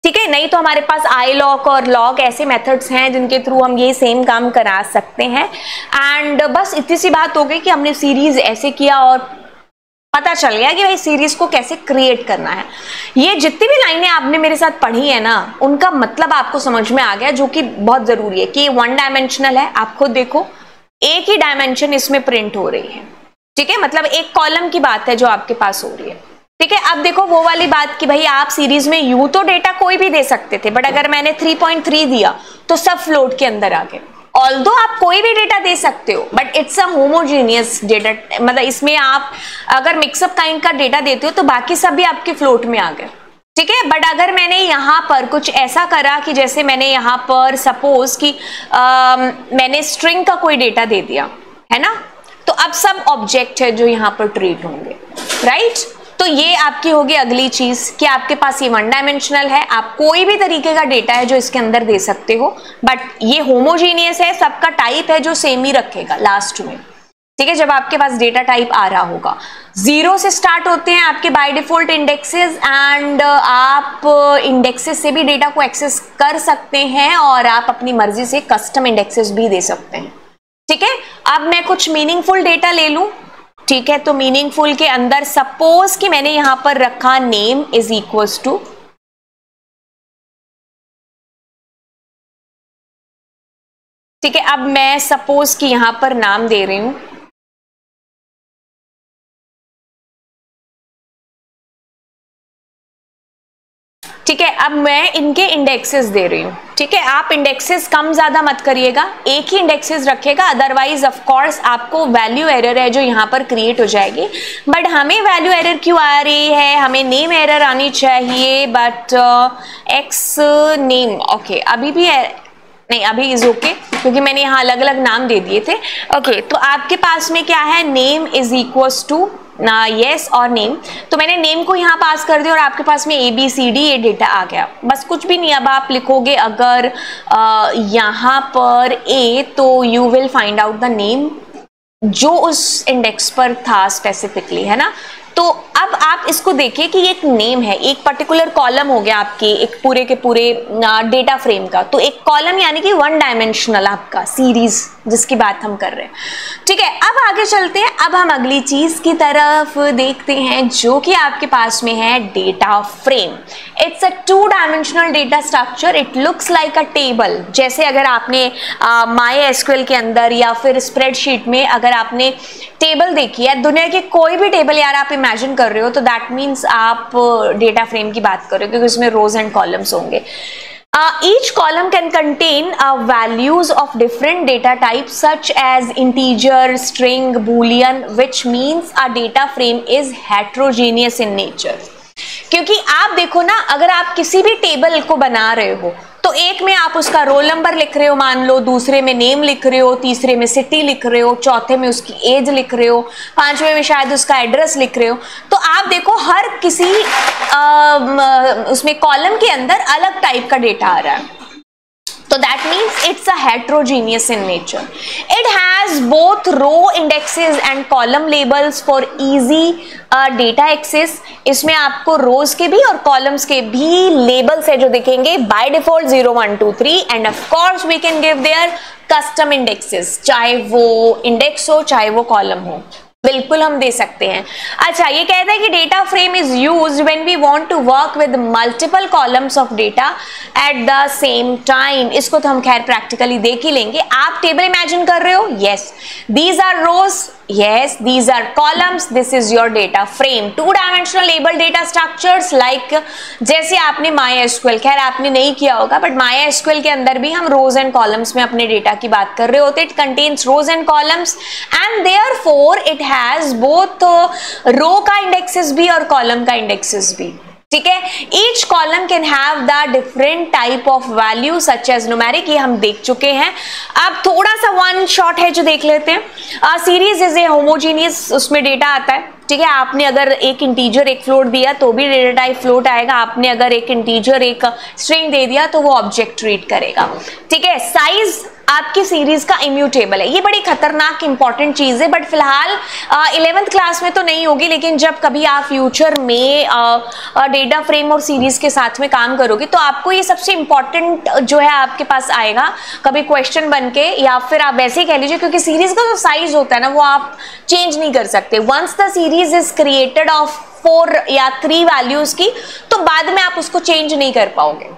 ठीक है, नहीं तो हमारे पास आई लॉक और लॉक ऐसे मेथड्स हैं जिनके थ्रू हम ये सेम काम करा सकते हैं। एंड बस इतनी सी बात हो गई कि हमने सीरीज ऐसे किया और पता चल गया कि भाई सीरीज को कैसे क्रिएट करना है। ये जितनी भी लाइनें आपने मेरे साथ पढ़ी है ना उनका मतलब आपको समझ में आ गया, जो कि बहुत जरूरी है कि ये 1 डायमेंशनल है। आप खुद देखो एक ही डायमेंशन इसमें प्रिंट हो रही है। ठीक है, मतलब एक कॉलम की बात है जो आपके पास हो रही है। ठीक है, अब देखो वो वाली बात कि भाई आप सीरीज में यूं तो डेटा कोई भी दे सकते थे, बट अगर मैंने 3.3 दिया तो सब फ्लोट के अंदर आ गए। ऑल्दो आप कोई भी डेटा दे सकते हो but it's a homogeneous data, मतलब इसमें आप अगर मिक्सअप काइंड का डेटा देते हो तो बाकी सब भी आपके फ्लोट में आ गए। ठीक है, बट अगर मैंने यहाँ पर कुछ ऐसा करा कि जैसे मैंने यहाँ पर सपोज कि मैंने स्ट्रिंग का कोई डेटा दे दिया है ना, तो अब सब ऑब्जेक्ट है जो यहाँ पर ट्रीट होंगे, राइट। तो ये आपकी होगी अगली चीज कि आपके पास ये 1 डायमेंशनल है, आप कोई भी तरीके का डेटा है जो इसके अंदर दे सकते हो, बट ये होमोजीनियस है, सबका टाइप है जो सेम ही रखेगा लास्ट में। ठीक है, जब आपके पास डेटा टाइप आ रहा होगा 0 से स्टार्ट होते हैं आपके बाय डिफॉल्ट इंडेक्सेस, एंड आप इंडेक्सेस से भी डेटा को एक्सेस कर सकते हैं और आप अपनी मर्जी से कस्टम इंडेक्सेस भी दे सकते हैं। ठीक है, अब मैं कुछ मीनिंगफुल डेटा ले लूं। ठीक है, तो मीनिंगफुल के अंदर सपोज कि मैंने यहां पर रखा नेम इज इक्वल्स टू, ठीक है, अब मैं सपोज कि यहां पर नाम दे रही हूं ठीक है, अब मैं इनके इंडेक्सेस दे रही हूँ, ठीक है। आप इंडेक्सेस कम ज्यादा मत करिएगा, एक ही इंडेक्सेस रखिएगा, अदरवाइज ऑफ कोर्स आपको वैल्यू एरर है जो यहाँ पर क्रिएट हो जाएगी। बट हमें वैल्यू एरर क्यों आ रही है, हमें नेम एरर आनी चाहिए, बट एक्स नेम ओके अभी भी नहीं, अभी इज ओके क्योंकि मैंने यहाँ अलग अलग नाम दे दिए थे। ओके तो आपके पास में क्या है, name is equals to yes और नेम, तो मैंने नेम को यहाँ पास कर दिया और आपके पास में ABCD ये डेटा आ गया, बस कुछ भी नहीं। अब आप लिखोगे अगर यहाँ पर A, तो you will find out the name जो उस इंडेक्स पर था स्पेसिफिकली, है ना। तो अब आप इसको देखिए कि एक नेम है, एक पर्टिकुलर कॉलम हो गया आपके एक पूरे के पूरे डेटा फ्रेम का, तो एक कॉलम यानी कि 1 डायमेंशनल आपका सीरीज जिसकी बात हम कर रहे हैं, ठीक है। अब आगे चलते हैं, अब हम अगली चीज की तरफ देखते हैं जो कि आपके पास में है data frame. It's a 2 dimensional data structure, it looks like a table. जैसे अगर आपने MySQL के अंदर या फिर स्प्रेडशीट में अगर आपने टेबल देखी है, दुनिया की कोई भी टेबल यार आप इमेजिन कर रहे हो, तो दैट मीन्स आप डेटा फ्रेम की बात कर रहे हो क्योंकि उसमें रोज एंड कॉलम्स होंगे। Each column can contain values of different data types such as integer, string, boolean, which means a data frame is heterogeneous in nature। क्योंकि आप देखो ना, अगर आप किसी भी टेबल को बना रहे हो तो एक में आप उसका रोल नंबर लिख रहे हो मान लो, दूसरे में नेम लिख रहे हो, तीसरे में सिटी लिख रहे हो, चौथे में उसकी एज लिख रहे हो, पांचवे में शायद उसका एड्रेस लिख रहे हो। तो आप देखो हर किसी उसमें कॉलम के अंदर अलग टाइप का डेटा आ रहा है, तो that means it's a heterogeneous in nature. It has both row indexes and column labels for easy data access। इसमें आपको रोज के भी और कॉलम्स के भी लेबल्स है जो दिखेंगे by default 0 1 2 3 and of course we can give there custom indexes, चाहे वो इंडेक्स हो चाहे वो कॉलम हो, बिल्कुल हम दे सकते हैं। अच्छा, ये कहता है कि data frame is used when we want to work with multiple columns of data at the same time. इसको तो हम खैर प्रैक्टिकली देख ही लेंगे। आप टेबल इमेजिन कर रहे हो, yes, these are rows, yes, these are columns, this is your data frame। 2 dimensional label data structures like जैसे आपने MySQL, खैर आपने नहीं किया होगा, बट MySQL के अंदर भी हम rows and columns में अपने डेटा की बात कर रहे होते। It contains rows and columns and therefore it has both row का indexes भी और column का indexes भी, ठीक है। Each column can have the different type of value such as numeric, ये हम देख चुके हैं। अब थोड़ा सा वन शॉट है जो देख लेते हैं। सीरीज इज ए होमोजीनियस, उसमें डेटा आता है, ठीक है। आपने अगर एक इंटीजर एक फ्लोट दिया तो भी डेटा टाइप फ्लोट आएगा, आपने अगर एक इंटीजर एक स्ट्रिंग दे दिया तो वो ऑब्जेक्ट ट्रीट करेगा, ठीक है। साइज आपकी सीरीज का इम्यूटेबल है, ये बड़ी खतरनाक इंपॉर्टेंट चीज है, बट फिलहाल 11th क्लास में तो नहीं होगी, लेकिन जब कभी आप फ्यूचर में डेटा फ्रेम और सीरीज के साथ में काम करोगे तो आपको ये सबसे इंपॉर्टेंट जो है आपके पास आएगा कभी क्वेश्चन बन के, या फिर आप वैसे ही कह लीजिए, क्योंकि सीरीज का जो साइज होता है ना वो आप चेंज नहीं कर सकते। Once the series is created of 4 या 3 वैल्यूज की, तो बाद में आप उसको चेंज नहीं कर पाओगे,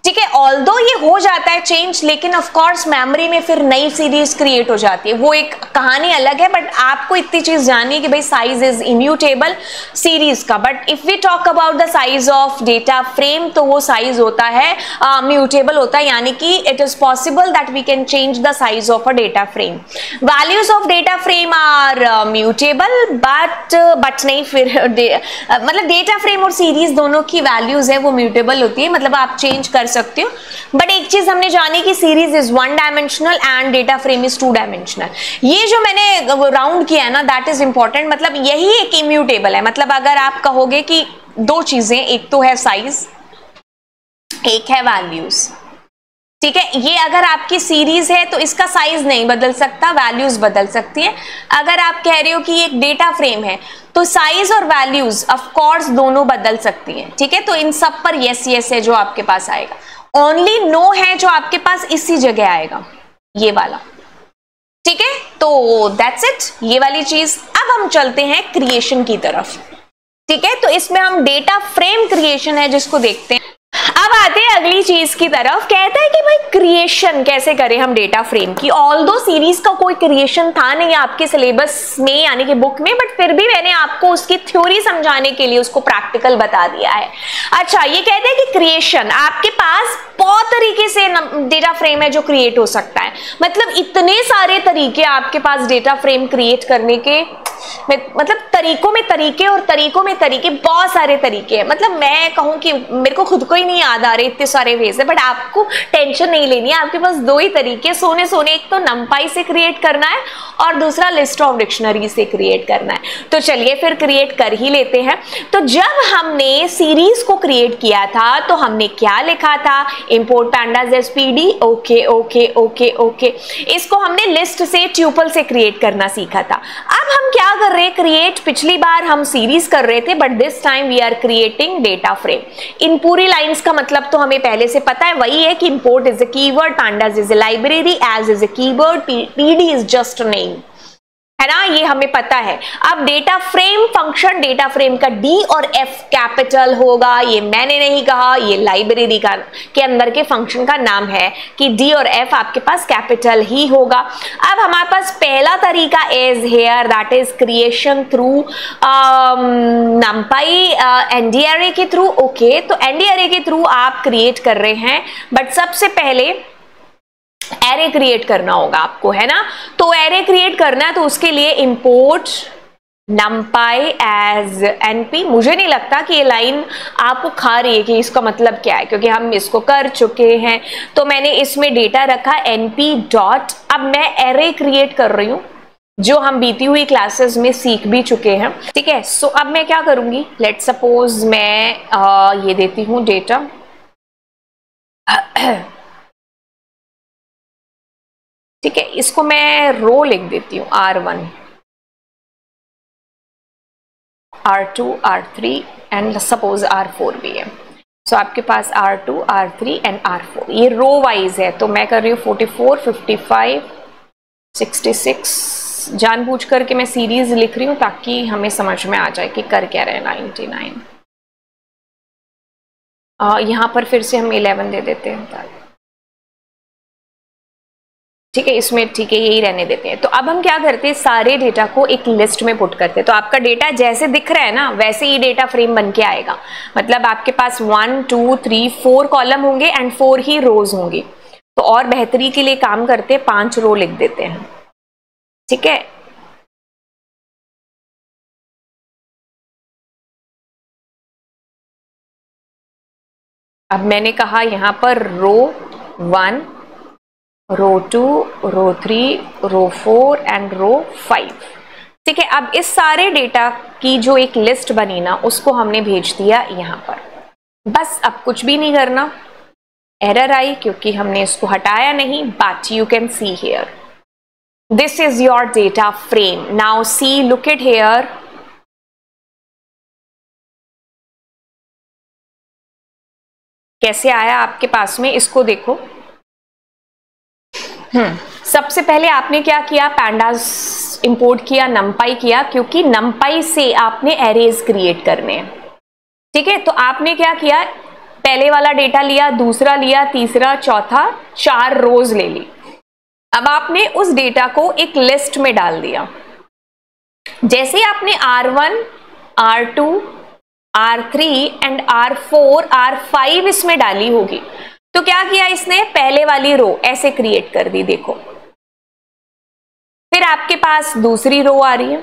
ठीक है। ऑल्दो ये हो जाता है चेंज, लेकिन ऑफ कोर्स मेमोरी में फिर नई सीरीज क्रिएट हो जाती है, वो एक कहानी अलग है। बट आपको इतनी चीज जाननी है कि भाई साइज इज इम्यूटेबल सीरीज का। But if we talk about the size of data frame, तो वो साइज होता है म्यूटेबल होता है, यानी कि it is possible that we can change the size of a data frame. Values of data frame are mutable, but नहीं, फिर मतलब डेटा फ्रेम और सीरीज दोनों की वैल्यूज है वो म्यूटेबल होती है, मतलब आप चेंज कर सकते हो। बट एक चीज हमने जानी कि series is 1 dimensional and data frame is 2 dimensional. ये जो मैंने राउंड किया है ना, दैट इज इंपॉर्टेंट, मतलब यही एक इम्यूटेबल है। मतलब अगर आप कहोगे कि 2 चीजें, एक तो है साइज, एक है वैल्यूज, ठीक है। ये अगर आपकी सीरीज है तो इसका साइज नहीं बदल सकता, वैल्यूज बदल सकती हैं। अगर आप कह रहे हो कि एक डेटा फ्रेम है तो साइज और वैल्यूज ऑफ कोर्स दोनों बदल सकती हैं, ठीक है। तो इन सब पर यस यस है जो आपके पास आएगा, ओनली नो है जो आपके पास इसी जगह आएगा, ये वाला, ठीक है। तो दैट्स इट, ये वाली चीज। अब हम चलते हैं क्रिएशन की तरफ, ठीक है। तो इसमें हम डेटा फ्रेम क्रिएशन है जिसको देखते हैं। अब आते हैं अगली चीज की तरफ। कहते हैं कि भाई क्रिएशन कैसे करें हम डेटा फ्रेम की। ऑल्दो सीरीज का कोई क्रिएशन था नहीं आपके सिलेबस में यानी कि बुक में, बट फिर भी मैंने आपको उसकी थ्योरी समझाने के लिए उसको प्रैक्टिकल बता दिया है। अच्छा, ये कहते हैं कि क्रिएशन आपके पास बहुत तरीके से डेटा फ्रेम है जो क्रिएट हो सकता है। मतलब इतने सारे तरीके आपके पास डेटा फ्रेम क्रिएट करने के, मतलब तरीकों में तरीके और तरीकों में तरीके, बहुत सारे तरीके हैं। मतलब मैं कहूं कि मेरे को खुद को ही नहीं याद आ रहे इतने सारे वेज है, बट आपको टेंशन नहीं लेनी है। आपके पास दो ही तरीके सोने, एक तो नंपाई से क्रिएट करना है और दूसरा लिस्ट ऑफ डिक्शनरी से क्रिएट करना है। तो चलिए फिर क्रिएट कर ही लेते हैं। तो जब हमने सीरीज को क्रिएट किया था तो हमने क्या लिखा था, import pandas SPD. Okay okay okay okay, इसको हमने लिस्ट से, ट्यूपल से क्रिएट करना सीखा था। अब हम क्या कर रहे हैं, क्रिएट, पिछली बार हम सीरीज कर रहे थे but this time we are creating data frame. इन पूरी लाइंस का मतलब तो हमें पहले से पता है, वही है कि import is a keyword, pandas is a library, as is a keyword, PD is just a name, है ना, ये हमें पता है। अब data frame function, data frame का डी और एफ कैपिटल होगा, ये मैंने नहीं कहा, ये लाइब्रेरी का के अंदर के फंक्शन का नाम है कि डी और एफ आपके पास कैपिटल ही होगा। अब हमारे पास पहला तरीका is here, that is creation through NumPy ND array के थ्रू। ओके, तो एनडी अरे के थ्रू आप क्रिएट कर रहे हैं, बट सबसे पहले एरे क्रिएट करना होगा आपको, है ना। तो एरे क्रिएट करना है तो उसके लिए इंपोर्ट numpy एज np। मुझे नहीं लगता कि ये लाइन आपको खा रही है कि इसका मतलब क्या है, क्योंकि हम इसको कर चुके हैं। तो मैंने इसमें डेटा रखा np डॉट, अब मैं एरे क्रिएट कर रही हूं जो हम बीती हुई क्लासेस में सीख भी चुके हैं, ठीक है। सो अब मैं क्या करूंगी, लेट सपोज मैं ये देती हूं डेटा ठीक है, इसको मैं रो लिख देती हूँ R1, R2, R3 and suppose R4 भी है। सो आपके पास R2, R3 एंड R4, ये रो वाइज है। तो मैं कर रही हूँ 44, 55, 66, जानबूझ करके मैं सीरीज लिख रही हूँ ताकि हमें समझ में आ जाए कि कर क्या रहे। 99, यहाँ पर फिर से हम 11 दे देते हैं, ठीक है, इसमें ठीक है, यही रहने देते हैं। तो अब हम क्या करते हैं, सारे डेटा को एक लिस्ट में पुट करते हैं। तो आपका डेटा जैसे दिख रहा है ना, वैसे ही डेटा फ्रेम बन के आएगा। मतलब आपके पास 1 2 3 4 कॉलम होंगे एंड 4 ही रोज होंगी। तो और बेहतरी के लिए काम करते हैं, 5 रो लिख देते हैं, ठीक है। अब मैंने कहा यहां पर रो 1, रो 2, रो 3, रो 4 एंड रो 5, ठीक है। अब इस सारे डेटा की जो एक लिस्ट बनी ना, उसको हमने भेज दिया यहाँ पर। बस अब कुछ भी नहीं करना। एरर आई क्योंकि हमने इसको हटाया नहीं, but you can see here this is your data frame. Now see, look it here, कैसे आया आपके पास में, इसको देखो। सबसे पहले आपने क्या किया, पैंडास इंपोर्ट किया, नंपाई किया, क्योंकि नंपाई से आपने एरेज क्रिएट करने हैं, ठीक है। तो आपने क्या किया, पहले वाला डेटा लिया, दूसरा लिया, तीसरा, चौथा, 4 रोज ले ली। अब आपने उस डेटा को एक लिस्ट में डाल दिया। जैसे आपने R1, R2, R3 and R4, R5 इसमें डाली होगी, तो क्या किया इसने, पहले वाली रो ऐसे क्रिएट कर दी, देखो। फिर आपके पास दूसरी रो आ रही है,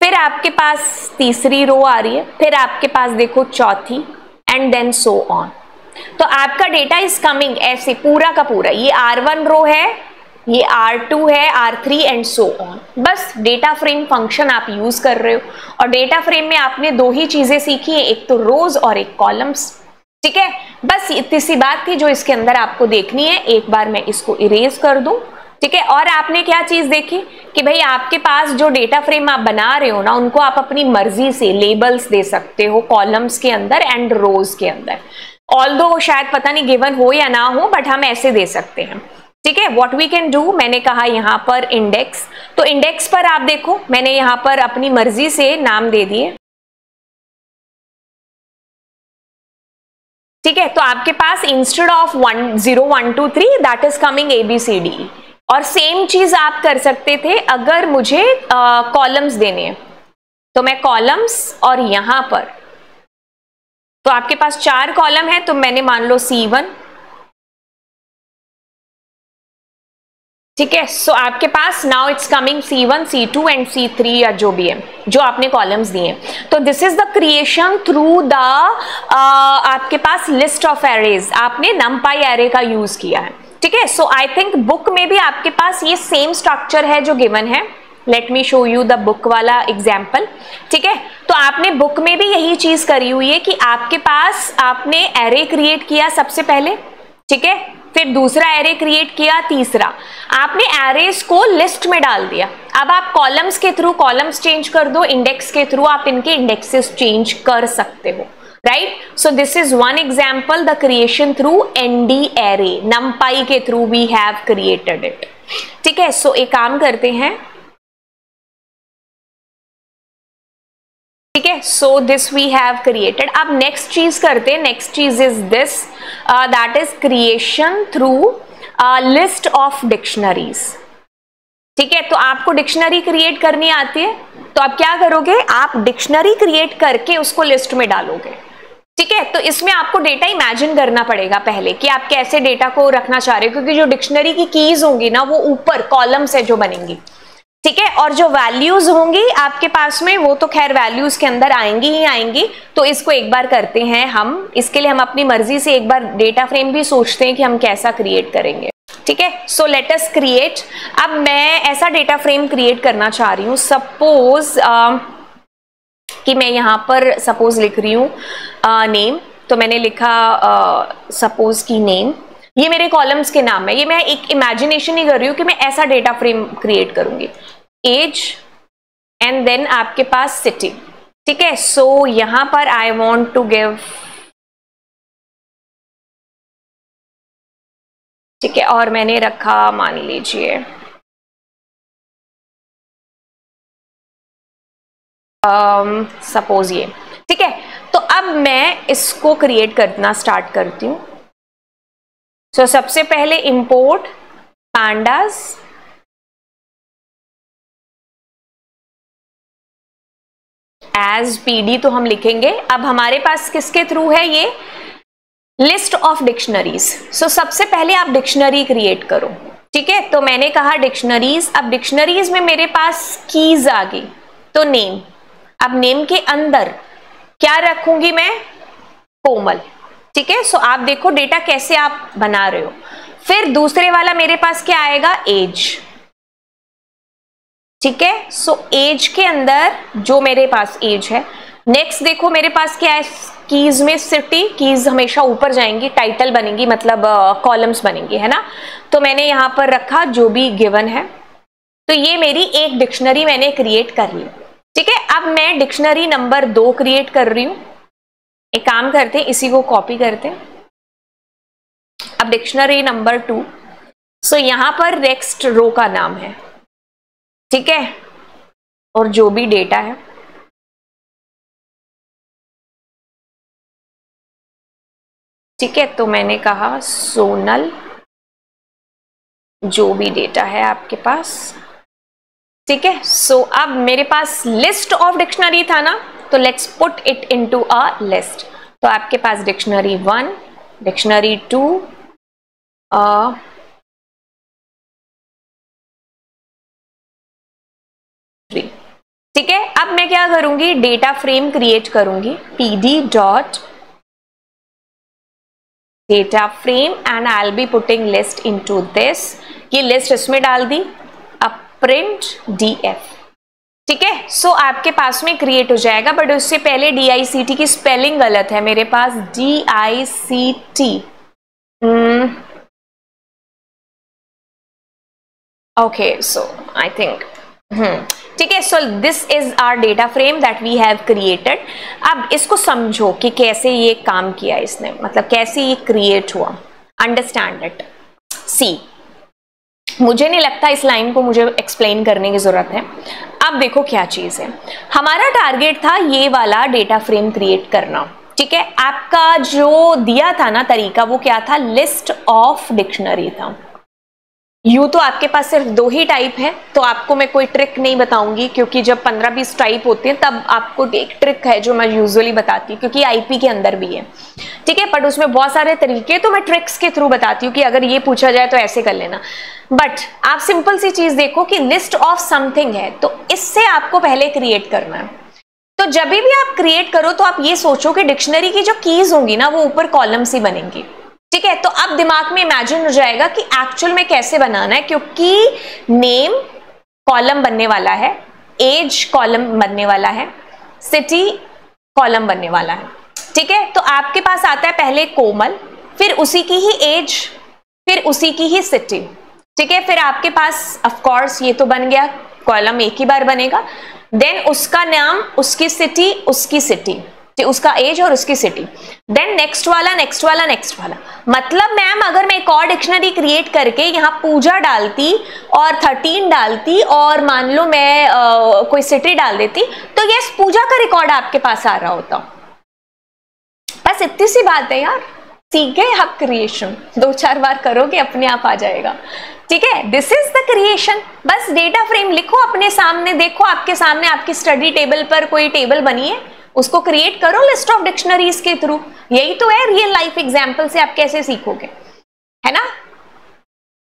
फिर आपके पास तीसरी रो आ रही है, फिर आपके पास देखो चौथी, एंड देन सो ऑन। तो आपका डेटा इज कमिंग ऐसे पूरा का पूरा। ये R1 रो है, ये R2 है, R3 एंड सो ऑन। बस डेटा फ्रेम फंक्शन आप यूज कर रहे हो। और डेटा फ्रेम में आपने 2 ही चीजें सीखी है, एक तो रोज और एक कॉलम्स, ठीक है। बस इतनी सी बात थी जो इसके अंदर आपको देखनी है। एक बार मैं इसको इरेज कर दूं, ठीक है। और आपने क्या चीज देखी कि भाई आपके पास जो डेटा फ्रेम आप बना रहे हो ना, उनको आप अपनी मर्जी से लेबल्स दे सकते हो कॉलम्स के अंदर एंड रोज के अंदर। ऑल्दो शायद पता नहीं गिवन हो या ना हो, बट हम ऐसे दे सकते हैं, ठीक है। व्हाट वी कैन डू, मैंने कहा यहाँ पर इंडेक्स, तो इंडेक्स पर आप देखो मैंने यहाँ पर अपनी मर्जी से नाम दे दिए। ठीक है, तो आपके पास instead of 1 0 1 2 3 that is coming ABCD। और सेम चीज आप कर सकते थे अगर मुझे कॉलम्स देने हैं, तो मैं कॉलम्स और यहां पर, तो आपके पास 4 कॉलम है, तो मैंने मान लो C1, ठीक है। सो आपके पास now it's coming C1 C2 and C3 या जो भी है, जो आपने कॉलम्स दिए। तो this is the creation through the आपके पास लिस्ट ऑफ एरेज, आपने numpy एरे का यूज किया है, ठीक है। सो आई थिंक बुक में भी आपके पास ये सेम स्ट्रक्चर है जो गिवन है। Let me show you the book वाला एग्जाम्पल, ठीक है। तो आपने बुक में भी यही चीज करी हुई है कि आपके पास आपने एरे क्रिएट किया सबसे पहले, ठीक है, फिर दूसरा एरे क्रिएट किया, तीसरा आपने एरेज को लिस्ट में डाल दिया। अब आप कॉलम्स के थ्रू कॉलम्स चेंज कर दो, इंडेक्स के थ्रू आप इनके इंडेक्सेस चेंज कर सकते हो, right. So this is one example, the creation through ND array, numpy के through we have created it, ठीक है। सो एक काम करते हैं, ठीक है। So this we have created. अब नेक्स्ट चीज करते हैं, नेक्स्ट चीज is this, that is creation through list of dictionaries, ठीक है। तो आपको डिक्शनरी क्रिएट करनी आती है, तो आप क्या करोगे, आप डिक्शनरी क्रिएट करके उसको लिस्ट में डालोगे, ठीक है। तो इसमें आपको डेटा इमेजिन करना पड़ेगा पहले कि आप कैसे डेटा को रखना चाह रहे हो, क्योंकि जो डिक्शनरी की कीज होंगी ना वो ऊपर कॉलम से जो बनेंगी, ठीक है। और जो वैल्यूज होंगी आपके पास में वो तो खैर वैल्यूज के अंदर आएंगी ही आएंगी। तो इसको एक बार करते हैं हम, इसके लिए हम अपनी मर्जी से एक बार डेटा फ्रेम भी सोचते हैं कि हम कैसा क्रिएट करेंगे, ठीक है। So let us create. अब मैं ऐसा डेटा फ्रेम क्रिएट करना चाह रही हूँ, सपोज कि मैं यहाँ पर सपोज लिख रही हूँ नेम, तो मैंने लिखा सपोज की नेम, ये मेरे कॉलम्स के नाम है। ये मैं एक इमेजिनेशन ही कर रही हूँ कि मैं ऐसा डेटा फ्रेम क्रिएट करूंगी, एज एंड देन आपके पास सिटी, ठीक है। सो यहां पर आई वांट टू गिव, ठीक है, और मैंने रखा मान लीजिए सपोज ये, ठीक है। तो अब मैं इसको क्रिएट करना स्टार्ट करती हूँ। सो सबसे पहले इंपोर्ट pandas एज PD तो हम लिखेंगे। अब हमारे पास किसके थ्रू है ये, लिस्ट ऑफ डिक्शनरीज। सो सबसे पहले आप डिक्शनरी क्रिएट करो, ठीक है। तो मैंने कहा डिक्शनरीज। अब डिक्शनरीज में मेरे पास कीज आ गई, तो नेम। अब नेम के अंदर क्या रखूंगी मैं, कोमल, ठीक है। सो आप देखो डेटा कैसे आप बना रहे हो। फिर दूसरे वाला मेरे पास क्या आएगा, एज, ठीक है। सो एज के अंदर जो मेरे पास एज है। नेक्स्ट देखो मेरे पास क्या है, कीज में सिटी, कीज हमेशा ऊपर जाएंगी, टाइटल बनेंगी, मतलब कॉलम्स बनेंगी, है ना। तो मैंने यहां पर रखा जो भी गिवन है। तो ये मेरी एक डिक्शनरी मैंने क्रिएट कर ली, ठीक है। अब मैं डिक्शनरी नंबर 2 क्रिएट कर रही हूं। एक काम करते हैं, इसी को कॉपी करते हैं। अब डिक्शनरी नंबर 2, सो यहां पर नेक्स्ट रो का नाम है, ठीक है, और जो भी डेटा है, ठीक है। तो मैंने कहा सोनल, जो भी डेटा है आपके पास, ठीक है। सो अब मेरे पास लिस्ट ऑफ डिक्शनरी था ना, तो let's put it into a list. तो आपके पास डिक्शनरी 1, डिक्शनरी 2, ठीक है। अब मैं क्या करूंगी, डेटा फ्रेम क्रिएट करूंगी, PD dot data frame and I will be putting list into this. ये लिस्ट इसमें डाल दी। अब प्रिंट DF, ठीक है। सो आपके पास में क्रिएट हो जाएगा, बट उससे पहले DICT की स्पेलिंग गलत है मेरे पास, DICT। Okay, so I think ठीक है। So this is our data frame that we have created. अब इसको समझो कि कैसे ये काम किया इसने, मतलब कैसे ये क्रिएट हुआ, अंडरस्टैंड इट। सी, मुझे नहीं लगता इस लाइन को मुझे एक्सप्लेन करने की जरूरत है। अब देखो क्या चीज है, हमारा टारगेट था ये वाला डेटा फ्रेम क्रिएट करना, ठीक है, आपका जो दिया था ना तरीका वो क्या था, लिस्ट ऑफ डिक्शनरी था। यूं तो आपके पास सिर्फ 2 ही टाइप है, तो आपको मैं कोई ट्रिक नहीं बताऊंगी, क्योंकि जब 15-20 टाइप होते हैं तब आपको एक ट्रिक है जो मैं यूजुअली बताती हूँ, क्योंकि आईपी के अंदर भी है, ठीक है, बट उसमें बहुत सारे तरीके, तो मैं ट्रिक्स के थ्रू बताती हूँ कि अगर ये पूछा जाए तो ऐसे कर लेना। बट आप सिंपल सी चीज देखो कि लिस्ट ऑफ समथिंग है, तो इससे आपको पहले क्रिएट करना है। तो जब भी आप क्रिएट करो तो आप ये सोचो कि डिक्शनरी की जो कीज होंगी ना वो ऊपर कॉलम्स ही बनेंगी, ठीक है। तो अब दिमाग में इमेजिन हो जाएगा कि एक्चुअल में कैसे बनाना है, क्योंकि नेम कॉलम बनने वाला है, एज कॉलम बनने वाला है, सिटी कॉलम बनने वाला है, ठीक है। तो आपके पास आता है पहले कोमल, फिर उसी की ही एज, फिर उसी की ही सिटी, ठीक है। फिर आपके पास ऑफ कोर्स ये तो बन गया, कॉलम एक ही बार बनेगा, देन उसका नाम, उसकी सिटी, उसकी सिटी, उसका एज और उसकी सिटी, देन नेक्स्ट वाला, नेक्स्ट वाला, नेक्स्ट वाला। मतलब मैम अगर मैं एक और डिक्शनरी क्रिएट करके यहाँ पूजा डालती और 13 डालती और मान लो मैं कोई सिटी डाल देती, तो यस पूजा का रिकॉर्ड आपके पास आ रहा होता। बस इतनी सी बात है यार, ठीक है। आप क्रिएशन 2-4 बार करोगे अपने आप आ जाएगा, ठीक है। This is the creation. बस डेटा फ्रेम लिखो अपने सामने, देखो आपके सामने आपकी स्टडी टेबल पर कोई टेबल बनी है, उसको क्रिएट करो लिस्ट ऑफ डिक्शनरीज के थ्रू। यही तो है रियल लाइफ एग्जांपल से आप कैसे सीखोगे, है ना,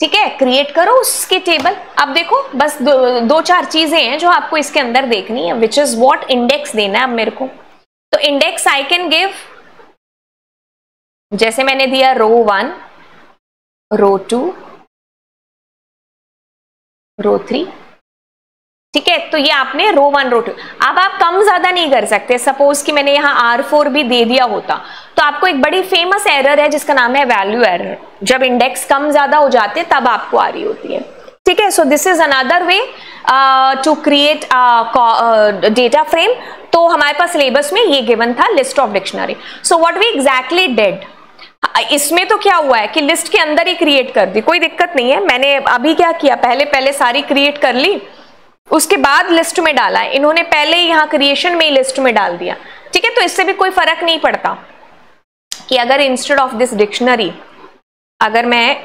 ठीक है। क्रिएट करो उसकी टेबल। अब देखो बस 2-4 चीजें हैं जो आपको इसके अंदर देखनी है, विच इज व्हाट इंडेक्स देना है अब मेरे को। तो इंडेक्स आई कैन गिव, जैसे मैंने दिया रो 1, रो 2, रो 3, ठीक है। तो ये आपने रो 1, रो 2। अब आप कम ज्यादा नहीं कर सकते। सपोज कि मैंने यहाँ R4 भी दे दिया होता तो आपको एक बड़ी फेमस एरर है जिसका नाम है वैल्यू एरर। जब इंडेक्स कम ज्यादा हो जाते हैं तब आपको आ रही होती है, ठीक है। So this is another way to create data frame. तो हमारे पास सिलेबस में ये गिवन था list of dictionary. So what we exactly did, इसमें तो क्या हुआ है कि लिस्ट के अंदर ही क्रिएट कर दी, कोई दिक्कत नहीं है। मैंने अभी क्या किया, पहले सारी क्रिएट कर ली, उसके बाद लिस्ट में डाला है। इन्होंने पहले यहाँ क्रिएशन में ही लिस्ट में डाल दिया, ठीक है। तो इससे भी कोई फर्क नहीं पड़ता कि अगर इंस्टेड ऑफ दिस डिक्शनरी अगर मैं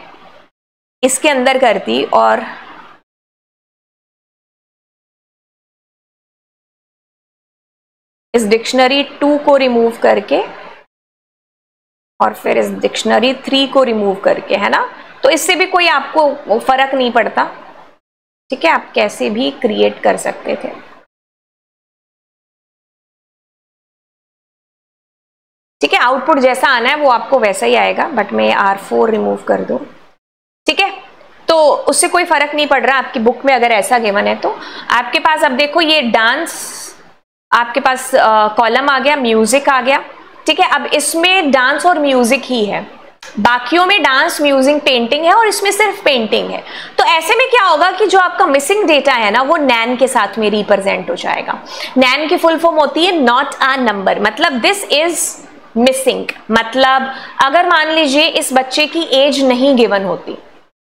इसके अंदर करती और इस डिक्शनरी 2 को रिमूव करके और फिर इस डिक्शनरी 3 को रिमूव करके, है ना, तो इससे भी कोई आपको फर्क नहीं पड़ता, ठीक है। आप कैसे भी क्रिएट कर सकते थे, ठीक है। आउटपुट जैसा आना है वो आपको वैसा ही आएगा, बट मैं R4 रिमूव कर दूं, ठीक है। तो उससे कोई फर्क नहीं पड़ रहा आपकी बुक में अगर ऐसा गिवन है तो। आपके पास अब देखो ये डांस, आपके पास कॉलम आ गया, म्यूजिक आ गया, ठीक है। अब इसमें डांस और म्यूजिक ही है, बाकियों में डांस, म्यूजिक, पेंटिंग है और इसमें सिर्फ पेंटिंग है। तो ऐसे में क्या होगा कि जो आपका मिसिंग डेटा है ना वो नैन के साथ में रिप्रेजेंट हो जाएगा। नैन की फुल फॉर्म होती है नॉट अ नंबर, मतलब दिस इज मिसिंग। मतलब अगर मान लीजिए इस बच्चे की एज नहीं गिवन होती,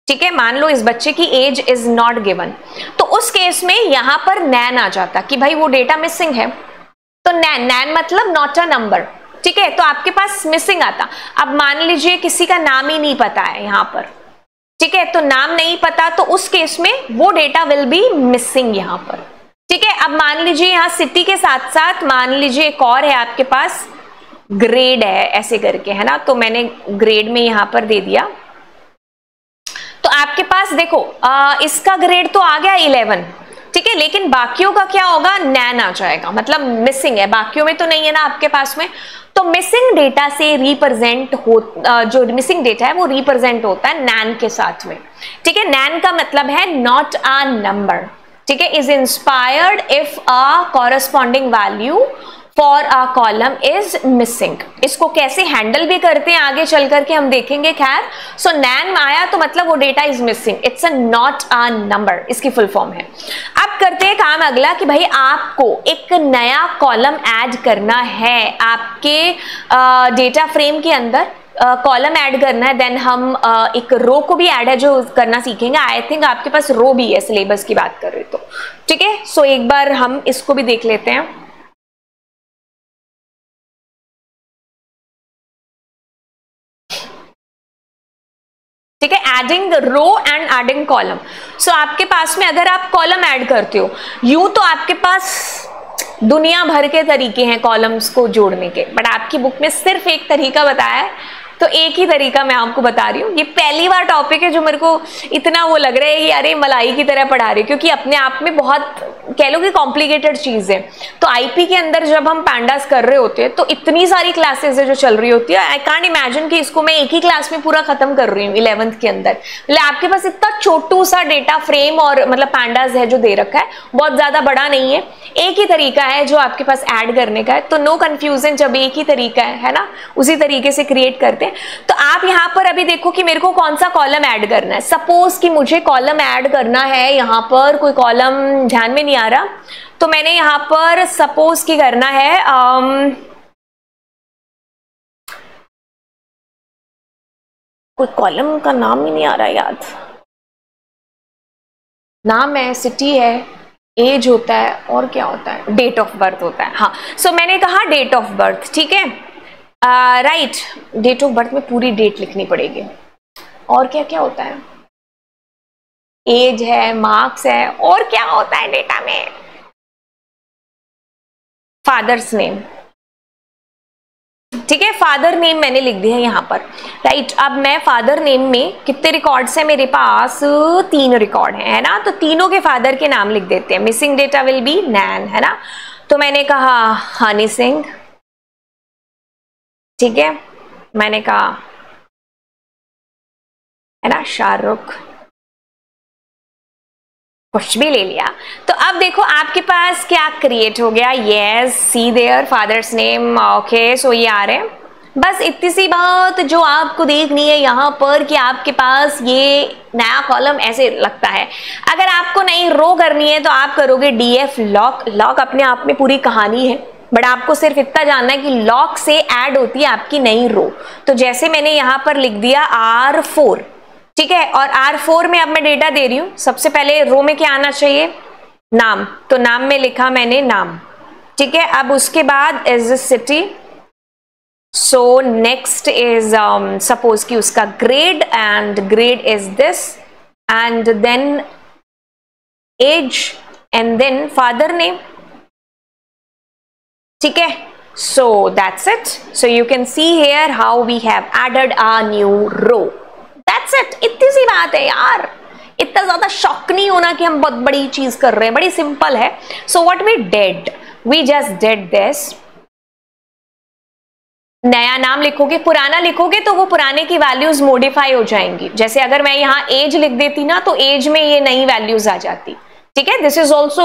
ठीक है, मान लो इस बच्चे की एज इज नॉट गिवन, तो उस केस में यहां पर नैन आ जाता कि भाई वो डेटा मिसिंग है। तो नैन मतलब नॉट अ नंबर, ठीक है। तो आपके पास मिसिंग आता। अब मान लीजिए किसी का नाम ही नहीं पता है यहां पर, ठीक है, तो नाम नहीं पता, तो उस केस में वो डेटा विल बी मिसिंग यहां पर, ठीक है। अब मान लीजिए यहां सिटी के साथ साथ मान लीजिए एक और है आपके पास ग्रेड है, ऐसे करके, है ना, तो मैंने ग्रेड में यहां पर दे दिया। तो आपके पास देखो इसका ग्रेड तो आ गया 11, ठीक है, लेकिन बाकियों का क्या होगा, नैन आ जाएगा, मतलब मिसिंग है, बाकियों में तो नहीं है ना आपके पास में। तो मिसिंग डेटा से रिप्रेजेंट हो, जो मिसिंग डेटा है वो रिप्रेजेंट होता है नैन के साथ में, ठीक है। नैन का मतलब है नॉट अ नंबर, ठीक है, is inspired if a corresponding value for a column is missing. इसको कैसे हैंडल भी करते हैं आगे चल करके हम देखेंगे, खैर। सो नैन आया तो मतलब वो data is missing, it's a not a number, इसकी फुल फॉर्म है। अब करते हैं काम अगला कि भाई आपको एक नया कॉलम ऐड करना है आपके डेटा फ्रेम के अंदर, कॉलम ऐड करना है। देन हम एक रो को भी ऐड है जो करना सीखेंगे। आई थिंक आपके पास रो भी है, सिलेबस की बात कर रहे तो, ठीक है। सो एक बार हम इसको भी देख लेते हैं। ठीक है, adding row and adding column. So आपके पास में अगर आप कॉलम ऐड करते हो, यूं तो आपके पास दुनिया भर के तरीके हैं कॉलम्स को जोड़ने के, बट आपकी बुक में सिर्फ एक तरीका बताया है, तो एक ही तरीका मैं आपको बता रही हूँ। ये पहली बार टॉपिक है जो मेरे को इतना वो लग रहा है कि अरे मलाई की तरह पढ़ा रही हूँ, क्योंकि अपने आप में बहुत कह लो कि कॉम्प्लिकेटेड चीज है। तो आईपी के अंदर जब हम पैंडास कर रहे होते हैं तो इतनी सारी क्लासेस है जो चल रही होती है, आई कांट इमेजिन कि इसको मैं एक ही क्लास में पूरा खत्म कर रही हूँ 11th के अंदर। मतलब आपके पास इतना छोटू सा डेटा फ्रेम और मतलब पैंडास है जो दे रखा है, बहुत ज्यादा बड़ा नहीं है, एक ही तरीका है जो आपके पास ऐड करने का है, तो नो कंफ्यूजन, जब एक ही तरीका है ना, उसी तरीके से क्रिएट करते हैं। तो आप यहां पर अभी देखो कि मेरे को कौन सा कॉलम ऐड करना है। सपोज कि मुझे कॉलम ऐड करना है, यहां पर कोई कॉलम ध्यान में नहीं आ रहा, तो मैंने यहां पर सपोज कि करना है कोई कॉलम का नाम ही नहीं आ रहा याद, नाम है, सिटी है, एज होता है, और क्या होता है, डेट ऑफ बर्थ होता है। हाँ, सो मैंने कहा डेट ऑफ बर्थ, ठीक है, राइट, डेट ऑफ बर्थ में पूरी डेट लिखनी पड़ेगी। और क्या क्या होता है, एज है, मार्क्स है, और क्या होता है डेटा में, फादर्स नेम, ठीक है, फादर नेम मैंने लिख दिया है यहां पर, राइट। अब मैं फादर नेम में कितने रिकॉर्ड्स है मेरे पास, 3 रिकॉर्ड है ना, तो तीनों के फादर के नाम लिख देते हैं। मिसिंग डेटा विल बी नैन, है ना, तो मैंने कहा हनी सिंह, ठीक है, मैंने कहा है ना शाहरुख, कुछ भी ले लिया। तो अब देखो आपके पास क्या क्रिएट हो गया, yes see there father's name, okay, so ये आ रहे हैं। बस इतनी सी बात जो आपको देखनी है यहाँ पर कि आपके पास ये नया कॉलम ऐसे लगता है। अगर आपको नई रो करनी है तो आप करोगे डीएफ लॉक, लॉक अपने आप में पूरी कहानी है, बट आपको सिर्फ इतना जानना है कि लॉक से ऐड होती है आपकी नई रो। तो जैसे मैंने यहां पर लिख दिया R4, ठीक है, और R4 में अब मैं डेटा दे रही हूं। सबसे पहले रो में क्या आना चाहिए, नाम, तो नाम में लिखा मैंने नाम, ठीक है। अब उसके बाद is city, so next is suppose कि उसका grade, and grade is this, and then age, and then father name, ठीक है। So that's it. So you can see here how we have added a new row, that's it. इतनी सी बात है यार, इतना ज्यादा शॉक नहीं होना कि हम बहुत बड़ी चीज कर रहे हैं, बड़ी सिंपल है। So what we did, we just did this, नया नाम लिखोगे, पुराना लिखोगे तो वो पुराने की वैल्यूज मॉडिफाई हो जाएंगी। जैसे अगर मैं यहाँ एज लिख देती ना, तो एज में ये नई वैल्यूज आ जाती, ठीक है। दिस इज ऑल्सो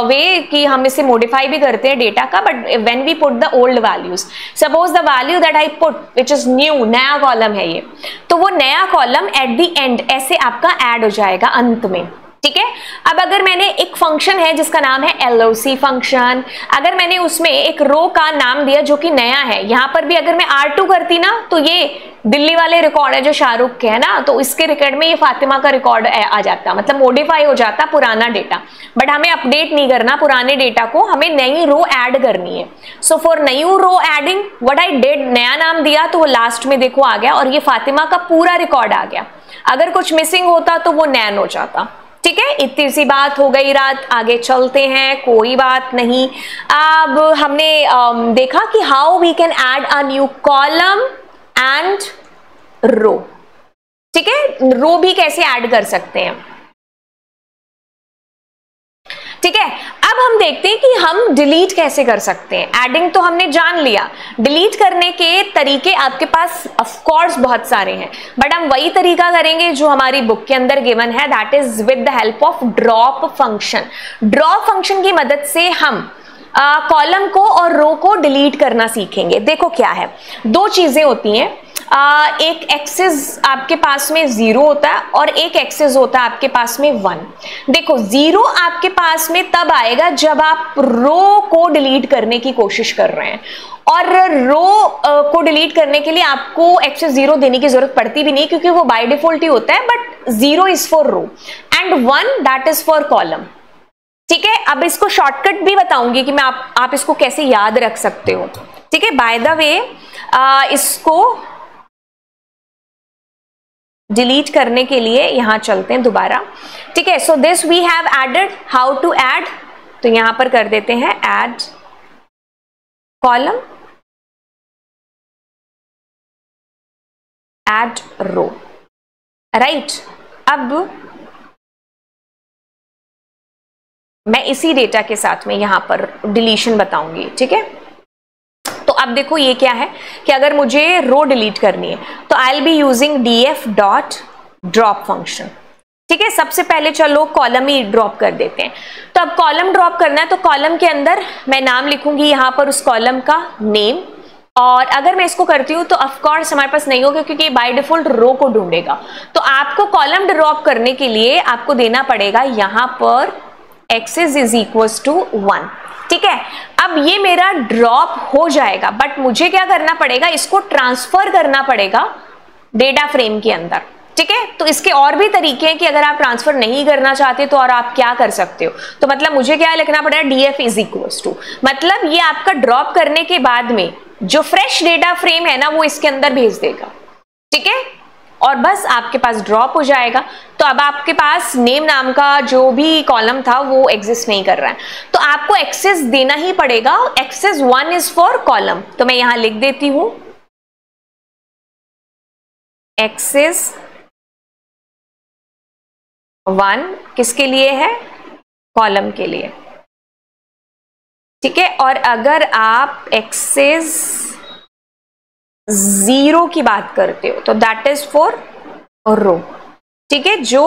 वे कि हम इसे मॉडिफाई भी करते हैं डेटा का, but when we put the old values, suppose the value that I put which is new, नया कॉलम है ये, तो वो नया कॉलम एट द एंड ऐसे आपका ऐड हो जाएगा अंत में, ठीक है। अब अगर मैंने एक फंक्शन है जिसका नाम है LOC फंक्शन, अगर मैंने उसमें एक रो का नाम दिया जो कि नया है, यहां पर भी अगर मैं R2 करती ना, तो ये दिल्ली वाले रिकॉर्ड है जो शाहरुख के है ना, तो इसके रिकॉर्ड में ये फातिमा का रिकॉर्ड आ जाता, मतलब मॉडिफाई हो जाता पुराना डेटा। बट हमें अपडेट नहीं करना पुराने डेटा को, हमें नई रो ऐड करनी है। So for new row adding what I did, नया नाम दिया तो वो लास्ट में देखो आ गया, और ये फातिमा का पूरा रिकॉर्ड आ गया। अगर कुछ मिसिंग होता तो वो नैन हो जाता, ठीक है। इतनी सी बात हो गई रात, आगे चलते हैं, कोई बात नहीं। अब हमने देखा कि how we can add a new column and row, ठीक है, रो भी कैसे ऐड कर सकते हैं, ठीक है। अब हम देखते हैं कि हम डिलीट कैसे कर सकते हैं। एडिंग तो हमने जान लिया, डिलीट करने के तरीके आपके पास ऑफ कोर्स बहुत सारे हैं, बट हम वही तरीका करेंगे जो हमारी बुक के अंदर गिवन है, that is with the help of drop function. Drop function की मदद से हम कॉलम को और रो को डिलीट करना सीखेंगे। देखो क्या है, दो चीजें होती हैं, एक एक्सेस आपके पास में 0 होता है और एक एक्सेस होता है आपके पास में 1। देखो 0 आपके पास में तब आएगा जब आप रो को डिलीट करने की कोशिश कर रहे हैं, और रो को डिलीट करने के लिए आपको एक्सेस 0 देने की जरूरत पड़ती भी नहीं, क्योंकि वो बाय डिफॉल्ट ही होता है। But 0 is for row and 1 that is for column, ठीक है। अब इसको शॉर्टकट भी बताऊंगी कि मैं आप इसको कैसे याद रख सकते हो, ठीक है। बाय द वे इसको डिलीट करने के लिए यहां चलते हैं दोबारा, ठीक है। So this we have added, how to add, तो यहां पर कर देते हैं add column, add row, right. अब मैं इसी डेटा के साथ में यहां पर डिलीशन बताऊंगी, ठीक है। तो अब देखो ये क्या है कि अगर मुझे रो डिलीट करनी है तो I will be using df dot drop function, ठीक है। सबसे पहले चलो कॉलम ही ड्रॉप कर देते हैं। तो अब कॉलम ड्रॉप करना है तो कॉलम के अंदर मैं नाम लिखूंगी यहां पर उस कॉलम का नेम, और अगर मैं इसको करती हूं तो ऑफ कोर्स हमारे पास नहीं होगा क्योंकि बाय डिफॉल्ट रो को ढूंढेगा। तो आपको कॉलम ड्रॉप करने के लिए आपको देना पड़ेगा यहां पर एक्सेस इज इक्वल्स टू 1, ठीक है। अब ये मेरा ड्रॉप हो जाएगा, बट मुझे क्या करना पड़ेगा, इसको ट्रांसफर करना पड़ेगा डेटा फ्रेम के अंदर, ठीक है। तो इसके और भी तरीके हैं कि अगर आप ट्रांसफर नहीं करना चाहते तो और आप क्या कर सकते हो। तो मतलब मुझे क्या लिखना पड़ेगा, df इज इक्वल्स टू, मतलब ये आपका ड्रॉप करने के बाद में जो फ्रेश डेटा फ्रेम है ना वो इसके अंदर भेज देगा, ठीक है, और बस आपके पास ड्रॉप हो जाएगा। तो अब आपके पास नेम नाम का जो भी कॉलम था वो एग्जिस्ट नहीं कर रहा है, तो आपको एक्सेस देना ही पड़ेगा। एक्सेस 1 इज फॉर कॉलम, तो मैं यहां लिख देती हूं एक्सेस 1 किसके लिए है, कॉलम के लिए, ठीक है। और अगर आप एक्सेस 0 की बात करते हो तो दैट इज फॉर रो, ठीक है, जो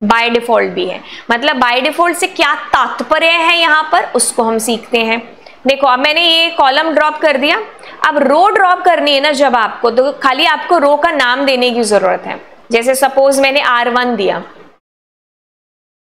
बाय डिफॉल्ट भी है। मतलब बाय डिफॉल्ट से क्या तात्पर्य है यहां पर उसको हम सीखते हैं। देखो अब मैंने ये कॉलम ड्रॉप कर दिया, अब रो ड्रॉप करनी है ना जब आपको, तो खाली आपको रो का नाम देने की जरूरत है। जैसे सपोज मैंने R1 दिया,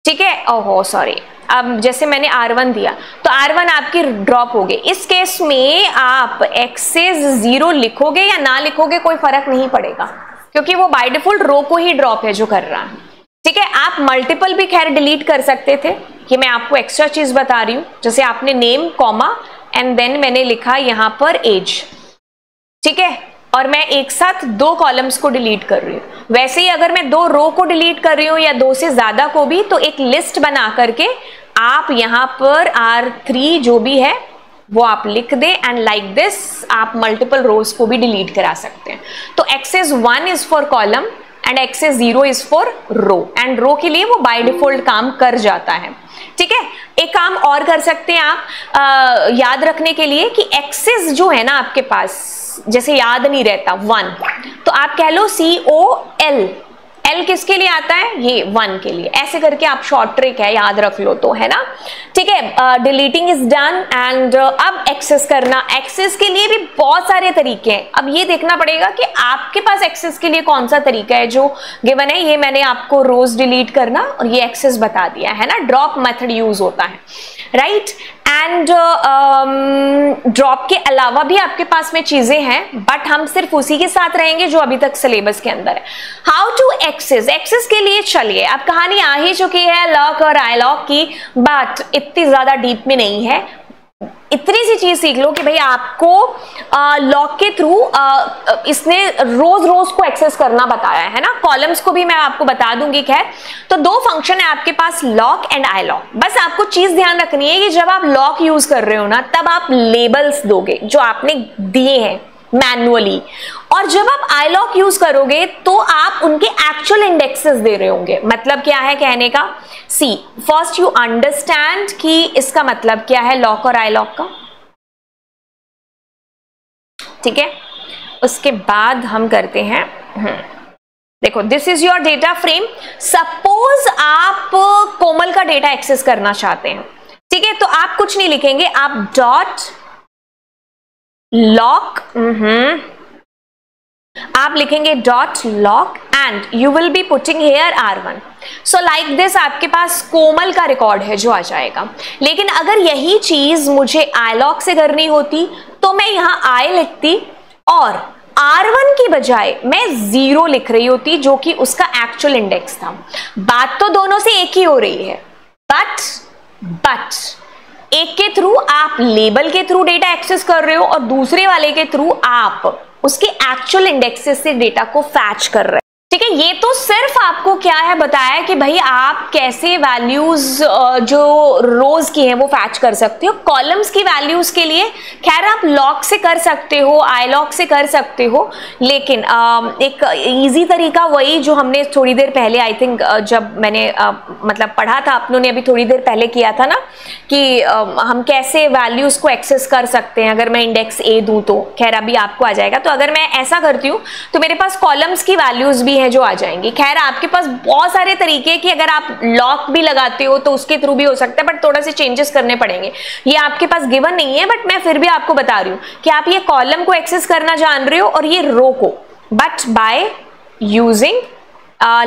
ठीक है, ओहो सॉरी, अब जैसे मैंने R1 दिया तो R1 आपकी ड्रॉप हो गई। इस केस में आप एक्सेस 0 लिखोगे या ना लिखोगे कोई फर्क नहीं पड़ेगा, क्योंकि वो बाय डिफॉल्ट रो को ही ड्रॉप है जो कर रहा है, ठीक है। आप मल्टीपल भी खैर डिलीट कर सकते थे, ये मैं आपको एक्स्ट्रा चीज बता रही हूं। जैसे आपने नेम कॉमा एंड देन मैंने लिखा यहां पर एज, ठीक है, और मैं एक साथ 2 कॉलम्स को डिलीट कर रही हूँ। वैसे ही अगर मैं 2 रो को डिलीट कर रही हूँ या 2 से ज्यादा को भी, तो एक लिस्ट बना करके आप यहां पर R3 जो भी है वो आप लिख दें एंड लाइक दिस आप मल्टीपल रोज को भी डिलीट करा सकते हैं। तो axis 1 is for column and axis 0 is for row, and row के लिए वो बाय डिफॉल्ट काम कर जाता है, ठीक है। एक काम और कर सकते हैं आप याद रखने के लिए कि एक्सेस जो है ना आपके पास, जैसे याद नहीं रहता 1, तो आप कह लो COL, L किसके लिए आता है, ये 1 के लिए, ऐसे करके आप शॉर्ट ट्रिक है याद रख लो तो, है ना, ठीक है। डिलीटिंग इज डन एंड अब एक्सेस करना, एक्सेस के लिए भी बहुत सारे तरीके हैं। अब ये देखना पड़ेगा कि आपके पास एक्सेस के लिए कौन सा तरीका है जो गिवन है। ये मैंने आपको रोज डिलीट करना और ये एक्सेस बता दिया है ना, ड्रॉप मेथड यूज होता है, राइट। एंड ड्रॉप के अलावा भी आपके पास में चीजें हैं, बट हम सिर्फ उसी के साथ रहेंगे जो अभी तक सिलेबस के अंदर है। हाउ टू एक्सेस, एक्सेस के लिए चलिए अब कहानी आ ही चुकी है लॉक और आईलॉक की, बट इतनी ज्यादा डीप में नहीं है। इतनी सी चीज सीख लो कि भाई आपको लॉक के थ्रू इसने रोज रोज को एक्सेस करना बताया है ना, कॉलम्स को भी मैं आपको बता दूंगी। खैर, तो 2 फंक्शन है आपके पास, लॉक एंड आई लॉक। बस आपको चीज ध्यान रखनी है कि जब आप लॉक यूज कर रहे हो ना, तब आप लेबल्स दोगे जो आपने दिए हैं मैन्युअली, और जब आप आई लॉक यूज करोगे तो आप उनके एक्चुअल इंडेक्सेस दे रहे होंगे। मतलब क्या है कहने का, सी फर्स्ट यू अंडरस्टैंड कि इसका मतलब क्या है लॉक और आई लॉक का, ठीक है। उसके बाद हम करते हैं, देखो this is your data frame. Suppose आप कोमल का डेटा एक्सेस करना चाहते हैं, ठीक है, तो आप कुछ नहीं लिखेंगे, आप डॉट लॉक, आप लिखेंगे dot lock and you will be putting here R1। So like this आपके पास कोमल का रिकॉर्ड है जो आ जाएगा। लेकिन अगर यही चीज मुझे आई लॉक से करनी होती तो मैं यहां आई लिखती और R1 की बजाय मैं 0 लिख रही होती, जो कि उसका एक्चुअल इंडेक्स था। बात तो दोनों से एक ही हो रही है, बट एक के थ्रू आप लेबल के थ्रू डेटा एक्सेस कर रहे हो और दूसरे वाले के थ्रू आप उसके एक्चुअल इंडेक्सेस से डेटा को फैच कर रहे हैं। ठीक है, ये तो सिर्फ आपको क्या है बताया कि भाई आप कैसे वैल्यूज जो रोज की हैं वो फैच कर सकते हो। कॉलम्स की वैल्यूज के लिए खैर आप लॉग से कर सकते हो, आई लॉग से कर सकते हो, लेकिन एक इजी तरीका वही जो हमने थोड़ी देर पहले आई थिंक जब मैंने मतलब पढ़ा था, आप लोगों ने अभी थोड़ी देर पहले किया था ना कि हम कैसे वैल्यूज को एक्सेस कर सकते हैं। अगर मैं इंडेक्स ए दूं तो खैर अभी आपको आ जाएगा। तो अगर मैं ऐसा करती हूँ तो मेरे पास कॉलम्स की वैल्यूज भी है जो आ जाएंगी। खैर आपके पास बहुत सारे तरीके कि अगर आप लॉक भी लगाते हो तो उसके थ्रू भी हो सकता है, बट थोड़ा से चेंजेस करने पड़ेंगे। ये आपके पास गिवन नहीं है, बट मैं फिर भी आपको बता रही हूं कि आप ये कॉलम को एक्सेस करना जान रहे हो और ये रो को, but by using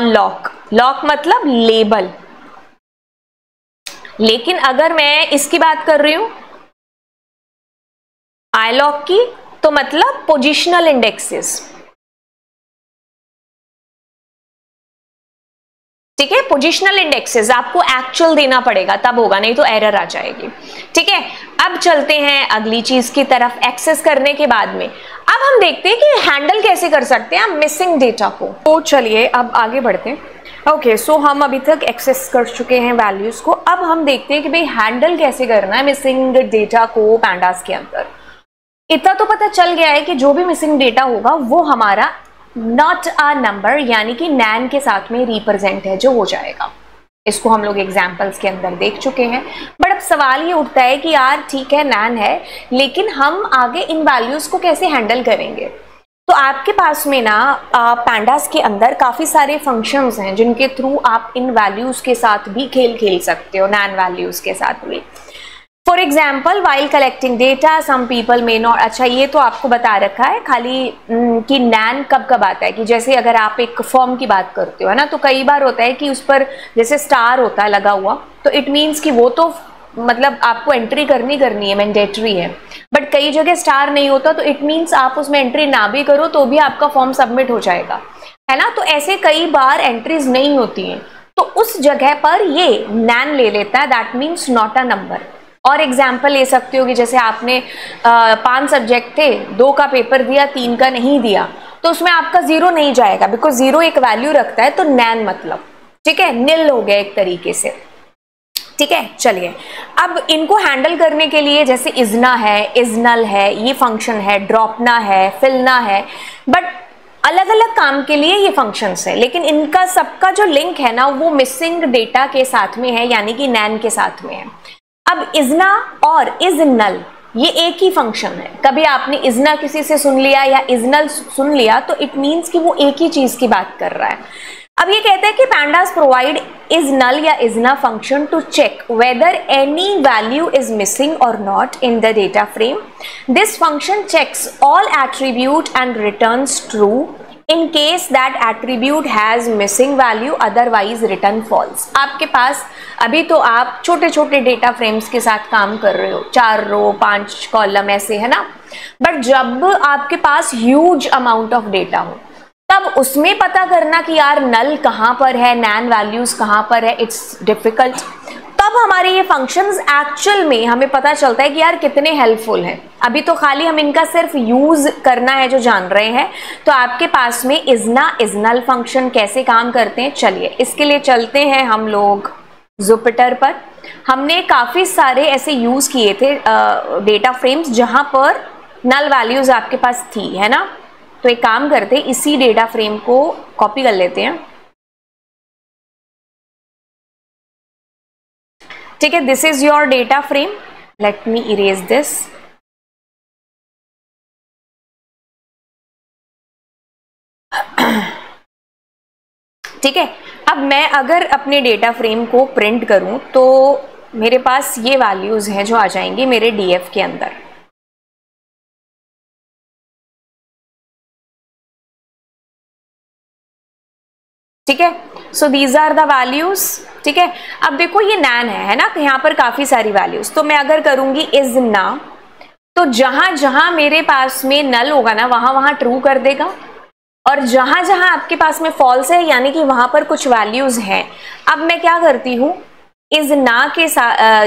lock. Lock मतलब लेबल। लेकिन अगर मैं इसकी बात कर रही हूं आई लॉक की, तो मतलब पोजिशनल इंडेक्सेस। ठीक है, पोजिशनल इंडेक्सेस आपको एक्चुअल देना पड़ेगा तब होगा, नहीं तो एरर आ जाएगी। ठीक है, अब चलते हैं अगली चीज की तरफ। एक्सेस करने के बाद में अब हम देखते हैं कि हैंडल कैसे कर सकते हैं मिसिंग डेटा को। तो चलिए अब आगे बढ़ते हैं। ओके, सो हम अभी तक एक्सेस कर चुके हैं वैल्यूज को। अब हम देखते हैं कि भाई हैंडल कैसे करना है मिसिंग डेटा को पैंडास के अंदर। इतना तो पता चल गया है कि जो भी मिसिंग डेटा होगा वो हमारा नॉट अ नंबर यानी कि नैन के साथ में रिप्रेजेंट है जो हो जाएगा। इसको हम लोग एग्जाम्पल्स के अंदर देख चुके हैं। बट अब सवाल ये उठता है कि यार ठीक है नैन है, लेकिन हम आगे इन वैल्यूज को कैसे हैंडल करेंगे। तो आपके पास में ना पैंडास के अंदर काफी सारे फंक्शंस हैं जिनके थ्रू आप इन वैल्यूज के साथ भी खेल सकते हो, नैन वैल्यूज के साथ भी। For example while collecting data some people may not. अच्छा, ये तो आपको बता रखा है खाली कि नैन कब कब आता है कि जैसे अगर आप एक फॉर्म की बात करते हो है ना, तो कई बार होता है कि उस पर जैसे स्टार होता है लगा हुआ, तो इट मीन्स कि वो तो मतलब आपको एंट्री करनी है, मैंडेटरी है। बट कई जगह स्टार नहीं होता, तो इट मीन्स आप उसमें एंट्री ना भी करो तो भी आपका फॉर्म सबमिट हो जाएगा, है ना। तो ऐसे कई बार एंट्रीज नहीं होती हैं, तो उस जगह पर ये नैन ले लेता है, that means not a number. और एग्जाम्पल ले सकते हो कि जैसे आपने 5 सब्जेक्ट थे, 2 का पेपर दिया, 3 का नहीं दिया, तो उसमें आपका 0 नहीं जाएगा, बिकॉज 0 एक वैल्यू रखता है, तो नैन मतलब ठीक है निल हो गया एक तरीके से। ठीक है, चलिए अब इनको हैंडल करने के लिए जैसे इजना है, इजनल है, ये फंक्शन है, ड्रॉपना है, फिलना है, बट अलग अलग काम के लिए ये फंक्शंस है, लेकिन इनका सबका जो लिंक है ना वो मिसिंग डेटा के साथ में है, यानी कि नैन के साथ में है। अब इजना और इजनल ये एक ही फंक्शन है। कभी आपने इजना किसी से सुन लिया या इजनल सुन लिया तो इट मीन्स कि वो एक ही चीज की बात कर रहा है। अब ये कहते हैं कि pandas प्रोवाइड इजनल या इजना function to check whether any value is missing और not in the data frame. This function checks all attribute and returns true in case that attribute has missing value, otherwise return false। आपके पास अभी तो आप छोटे छोटे data frames के साथ काम कर रहे हो, 4 रो 5 कॉलम ऐसे, है ना। बट जब आपके पास ह्यूज अमाउंट ऑफ डेटा हो, तब उसमें पता करना कि यार नल कहाँ पर है, नैन वैल्यूज कहाँ पर है, इट्स डिफिकल्ट। तब हमारे ये फंक्शंस एक्चुअल में हमें पता चलता है कि यार कितने हेल्पफुल हैं। अभी तो खाली हम इनका सिर्फ यूज करना है जो जान रहे हैं। तो आपके पास में इजना इजनल फंक्शन कैसे काम करते हैं, चलिए इसके लिए चलते हैं हम लोग जुपिटर पर। हमने काफी सारे ऐसे यूज किए थे डेटा फ्रेम्स जहां पर नल वैल्यूज आपके पास थी, है ना। तो एक काम करते हैं, इसी डेटा फ्रेम को कॉपी कर लेते हैं। ठीक है, this is your data frame, let me erase this. ठीक है, अब मैं अगर अपने डेटा फ्रेम को प्रिंट करूं तो मेरे पास ये वैल्यूज हैं जो आ जाएंगी मेरे डीएफ के अंदर। ठीक है, so these are the values. ठीक है, अब देखो ये नैन है ना, तो यहाँ पर काफी सारी वैल्यूज। तो मैं अगर करूंगी इज ना, तो जहां जहां मेरे पास में नल होगा ना वहां वहां ट्रू कर देगा, और जहां जहां आपके पास में फॉल्स है यानी कि वहां पर कुछ वैल्यूज हैं। अब मैं क्या करती हूं, इज ना के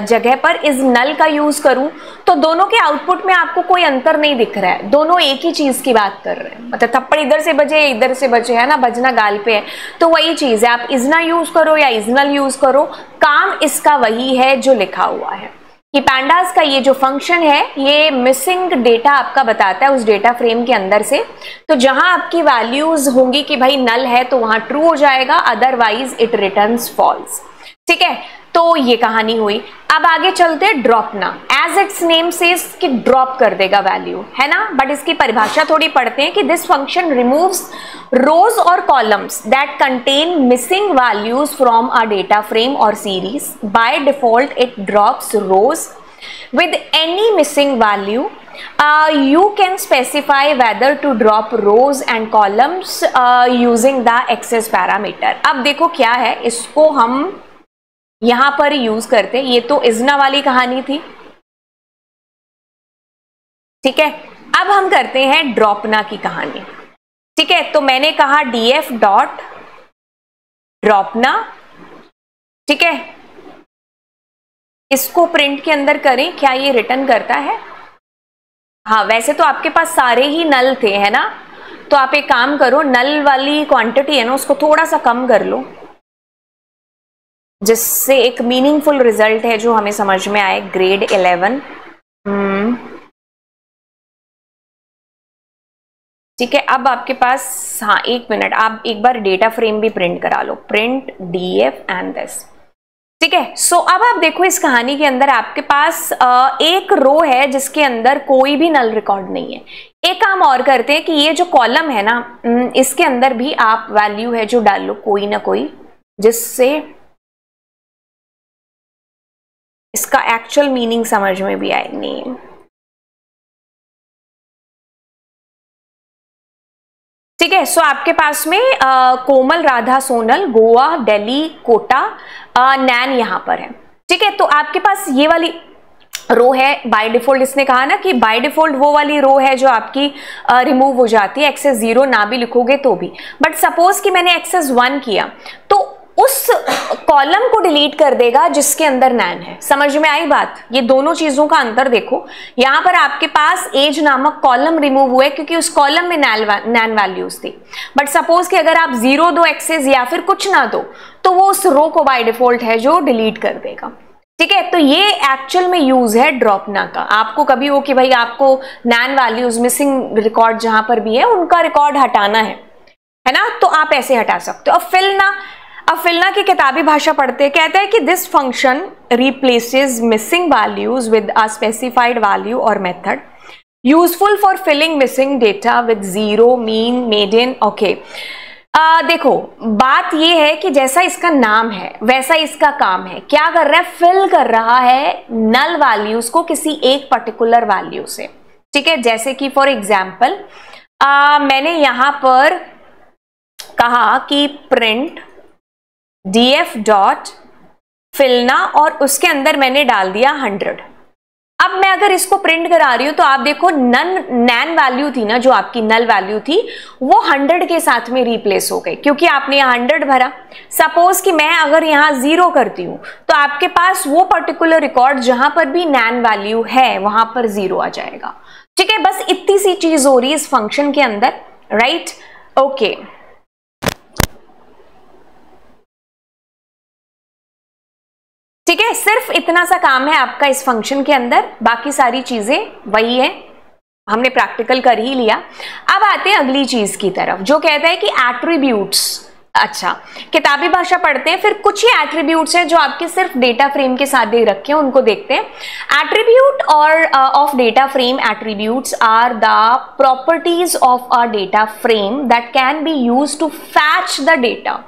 जगह पर इज नल का यूज करूं तो दोनों के आउटपुट में आपको कोई अंतर नहीं दिख रहा है, दोनों एक ही चीज की बात कर रहे हैं। मतलब थप्पड़ इधर से बजे इधर से बजे, है ना, बजना गाल पे है, तो वही चीज है। आप इज ना यूज करो या इज नल यूज करो, काम इसका वही है जो लिखा हुआ है कि पैंडास का ये जो फंक्शन है ये मिसिंग डेटा आपका बताता है उस डेटा फ्रेम के अंदर से। तो जहां आपकी वैल्यूज होंगी कि भाई नल है तो वहां ट्रू हो जाएगा, अदरवाइज इट रिटर्न्स फॉल्स। ठीक है, तो ये कहानी हुई। अब आगे चलते हैं ड्रॉपना। एज इट्स नेम सेज कि ड्रॉप कर देगा वैल्यू, है ना, बट इसकी परिभाषा थोड़ी पढ़ते हैं कि दिस फंक्शन रिमूव्स रोज और columns that contain missing values from a data frame और series. By default it drops rows with any missing value. You can specify whether to drop rows and columns using the access parameter. अब देखो क्या है, इसको हम यहां पर use करते हैं। ये तो इजना वाली कहानी थी, ठीक है। अब हम करते हैं ड्रॉपना की कहानी, ठीक है। तो मैंने कहा df डॉट ड्रॉपना, ठीक है। इसको प्रिंट के अंदर करें, क्या ये रिटर्न करता है? हाँ, वैसे तो आपके पास सारे ही नल थे, है ना, तो आप एक काम करो, नल वाली क्वांटिटी है ना उसको थोड़ा सा कम कर लो, जिससे एक मीनिंगफुल रिजल्ट है जो हमें समझ में आए। ग्रेड 11, ठीक है। अब आपके पास, हाँ एक मिनट, आप एक बार डेटा फ्रेम भी प्रिंट करा लो, प्रिंट df एंड दिस, ठीक है। सो अब आप देखो इस कहानी के अंदर आपके पास एक रो है जिसके अंदर कोई भी नल रिकॉर्ड नहीं है। एक काम और करते हैं कि ये जो कॉलम है ना, इसके अंदर भी आप वैल्यू है जो डाल लो कोई ना कोई, जिससे इसका एक्चुअल मीनिंग समझ में भी आए। नेम, ठीक है। सो आपके पास में कोमल, राधा, सोनल, गोवा, दिल्ली, कोटा, नैन यहां पर है, ठीक है। तो आपके पास ये वाली रो है बाय डिफॉल्ट। इसने कहा ना कि बाय डिफॉल्ट वो वाली रो है जो आपकी रिमूव हो जाती है, एक्सेस 0 ना भी लिखोगे तो भी। बट सपोज कि मैंने एक्सेस 1 किया तो उस कॉलम को डिलीट कर देगा जिसके अंदर नैन है। समझ में आई बात? ये दोनों चीजों का अंतर देखो। यहां पर आपके पास एज नामक कॉलम रिमूव हुए क्योंकि उस कॉलम में नैन वैल्यूज थी। बट सपोज कि अगर आप 0 दो एक्सेस या फिर कुछ ना दो तो वो उस रो को बाय डिफॉल्ट है जो डिलीट कर देगा, ठीक है। तो ये एक्चुअल में यूज है ड्रॉपना का। आपको कभी हो कि भाई आपको नैन वैल्यूज मिसिंग रिकॉर्ड जहां पर भी है उनका रिकॉर्ड हटाना है ना, तो आप ऐसे हटा सकते हो। अब फिलना की किताबी भाषा पढ़ते कहता है कि this function replaces missing values with a specified value और method useful for filling missing data with 0, mean, median. Okay, देखो बात ये है कि जैसा इसका नाम है वैसा इसका काम है। क्या कर रहा है? फिल कर रहा है नल वैल्यूज को किसी एक पर्टिकुलर वैल्यू से, ठीक है। जैसे कि फॉर एग्जाम्पल मैंने यहां पर कहा कि प्रिंट df डॉट फिलना और उसके अंदर मैंने डाल दिया 100। अब मैं अगर इसको प्रिंट करा रही हूं तो आप देखो नैन वैल्यू थी ना, जो आपकी नल वैल्यू थी वो 100 के साथ में रिप्लेस हो गई क्योंकि आपने यहां 100 भरा। सपोज कि मैं अगर यहां 0 करती हूं तो आपके पास वो पर्टिकुलर रिकॉर्ड जहां पर भी नैन वैल्यू है वहां पर 0 आ जाएगा, ठीक है। बस इतनी सी चीज हो रही है इस फंक्शन के अंदर, राइट? ओके, ठीक है। सिर्फ इतना सा काम है आपका इस फंक्शन के अंदर, बाकी सारी चीजें वही है, हमने प्रैक्टिकल कर ही लिया। अब आते हैं अगली चीज की तरफ जो कहता है कि एट्रीब्यूट्स। अच्छा, किताबी भाषा पढ़ते हैं, फिर कुछ ही एट्रीब्यूट्स हैं जो आपके सिर्फ डेटा फ्रेम के साथ दे रखे हैं, उनको देखते हैं। एट्रीब्यूट और of data frame attributes are the properties of a data frame that can be used to fetch the data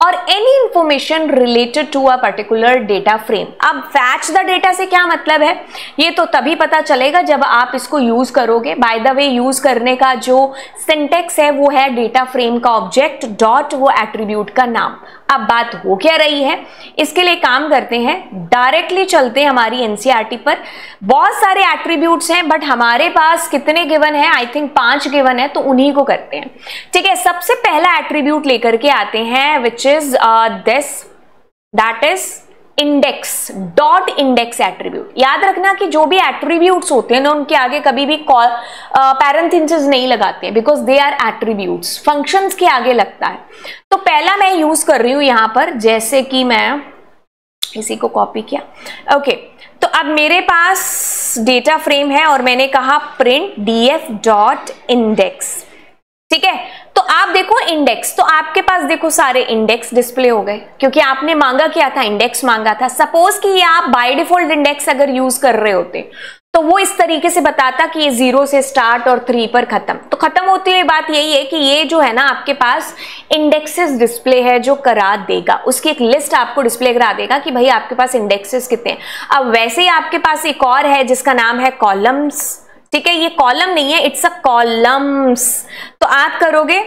और any information related to a particular data frame. अब फैच द डेटा से क्या मतलब है ये तो तभी पता चलेगा जब आप इसको यूज करोगे। बाय द वे, यूज करने का जो सिंटेक्स है वो है डेटा फ्रेम का ऑब्जेक्ट डॉट वो एट्रीब्यूट का नाम। अब बात हो क्या रही है, इसके लिए काम करते हैं, डायरेक्टली चलते हैं हमारी एनसीईआरटी पर। बहुत सारे एट्रीब्यूट्स हैं बट हमारे पास कितने गिवन है? आई थिंक 5 गिवन है, तो उन्हीं को करते हैं, ठीक है। सबसे पहला एट्रीब्यूट लेकर के आते हैं which is this, that is index, dot index attribute. याद रखना कि जो भी एट्रीब्यूट्स होते हैं ना उनके आगे कभी भी पैरेंथेसिस नहीं लगाते हैं, because they are attributes, functions के आगे लगता है। तो पहला मैं यूज कर रही हूं यहां पर, जैसे कि मैं इसी को कॉपी किया, ओके। तो अब मेरे पास डेटा फ्रेम है और मैंने कहा प्रिंट df डॉट इंडेक्स, ठीक है। तो आप देखो इंडेक्स, तो आपके पास देखो सारे इंडेक्स डिस्प्ले हो गए, क्योंकि आपने मांगा क्या था, इंडेक्स मांगा था। सपोज कि ये आप बाय डिफॉल्ट इंडेक्स अगर यूज कर रहे होते तो वो इस तरीके से बताता कि ये 0 से स्टार्ट और 3 पर खत्म। तो खत्म होती हुई बात यही है कि ये जो है ना आपके पास इंडेक्सेस डिस्प्ले है जो करा देगा, उसकी एक लिस्ट आपको डिस्प्ले करा देगा कि भाई आपके पास इंडेक्सेस कितने हैं। अब वैसे ही आपके पास एक और है जिसका नाम है कॉलम्स, ठीक है। ये कॉलम नहीं है, इट्स अ कॉलम्स। तो आप करोगे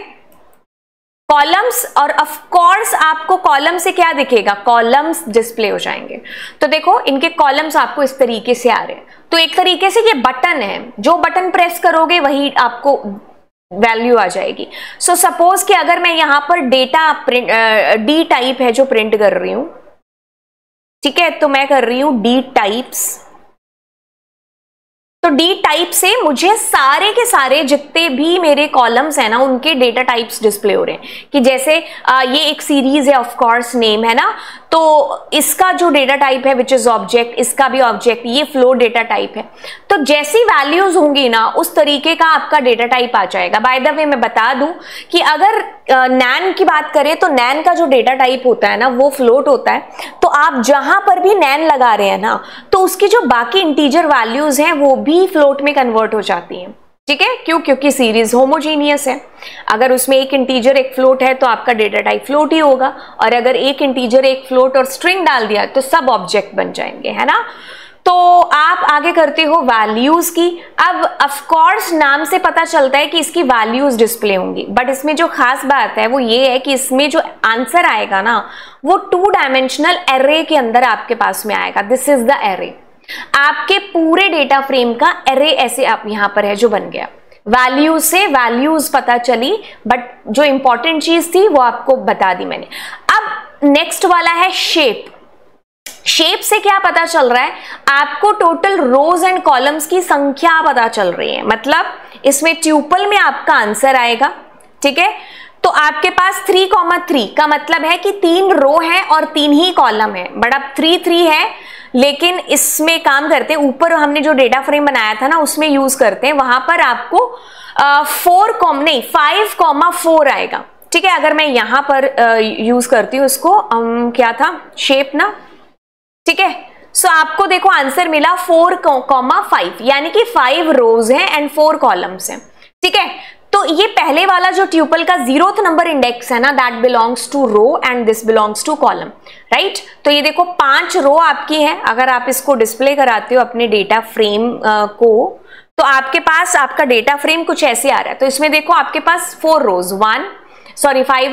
कॉलम्स और ऑफ कोर्स आपको कॉलम से क्या दिखेगा, कॉलम्स डिस्प्ले हो जाएंगे। तो देखो इनके कॉलम्स आपको इस तरीके से आ रहे हैं। तो एक तरीके से ये बटन है, जो बटन प्रेस करोगे वही आपको वैल्यू आ जाएगी। सो सपोज कि अगर मैं यहां पर डेटा प्रिंट डी टाइप है जो प्रिंट कर रही हूं, ठीक है, तो मैं कर रही हूं डी टाइप्स। तो डी टाइप से मुझे सारे के सारे जितने भी मेरे कॉलम्स है ना उनके डेटा टाइप्स डिस्प्ले हो रहे हैं। कि जैसे ये एक सीरीज है, ऑफ कोर्स नेम है ना, तो इसका जो डेटा टाइप है विच इज ऑब्जेक्ट, इसका भी ऑब्जेक्ट, ये फ्लोट डेटा टाइप है। तो जैसी वैल्यूज होंगी ना उस तरीके का आपका डेटा टाइप आ जाएगा। बाय द वे मैं बता दूं कि अगर नैन की बात करें तो नैन का जो डेटा टाइप होता है ना वो फ्लोट होता है। तो आप जहां पर भी नैन लगा रहे हैं ना तो उसकी जो बाकी इंटीजर वैल्यूज हैं वो भी फ्लोट में कन्वर्ट हो जाती हैं, ठीक है। क्यों? क्योंकि सीरीज होमोजीनियस है। अगर उसमें एक इंटीजर एक फ्लोट है तो आपका डेटा टाइप फ्लोट ही होगा, और अगर एक इंटीजर एक फ्लोट और स्ट्रिंग डाल दिया तो सब ऑब्जेक्ट बन जाएंगे, है ना। तो आप आगे करते हो वैल्यूज की। अब ऑफ कोर्स नाम से पता चलता है कि इसकी वैल्यूज डिस्प्ले होंगी, बट इसमें जो खास बात है वो ये है कि इसमें जो आंसर आएगा ना वो 2 डायमेंशनल एरे के अंदर आपके पास में आएगा। This is the array. आपके पूरे डेटा फ्रेम का एरे ऐसे आप यहां पर है जो बन गया। वैल्यूज से वैल्यूज पता चली, बट जो इंपॉर्टेंट चीज थी वो आपको बता दी मैंने। अब नेक्स्ट वाला है शेप। शेप से क्या पता चल रहा है, आपको टोटल रोज एंड कॉलम्स की संख्या पता चल रही है। मतलब इसमें ट्यूपल में आपका आंसर आएगा, ठीक है। तो आपके पास 3,3 का मतलब है कि 3 रो है और 3 ही कॉलम है। बट अब 3 है, लेकिन इसमें काम करते हैं, ऊपर हमने जो डेटा फ्रेम बनाया था ना उसमें यूज करते हैं, वहां पर आपको 5,4 आएगा, ठीक है। अगर मैं यहां पर यूज करती हूँ इसको, क्या था, शेप ना, ठीक है। सो आपको देखो आंसर मिला 4,5, यानी कि 5 रोज हैं एंड 4 कॉलम्स हैं, ठीक है। तो ये पहले वाला जो ट्यूपल का 0th नंबर इंडेक्स है ना, that belongs to row and this belongs to column, right. तो ये देखो 5 रो आपकी है। अगर आप इसको डिस्प्ले कराते हो अपने डेटा फ्रेम को, तो आपके पास आपका डेटा फ्रेम कुछ ऐसे आ रहा है। तो इसमें देखो आपके पास 5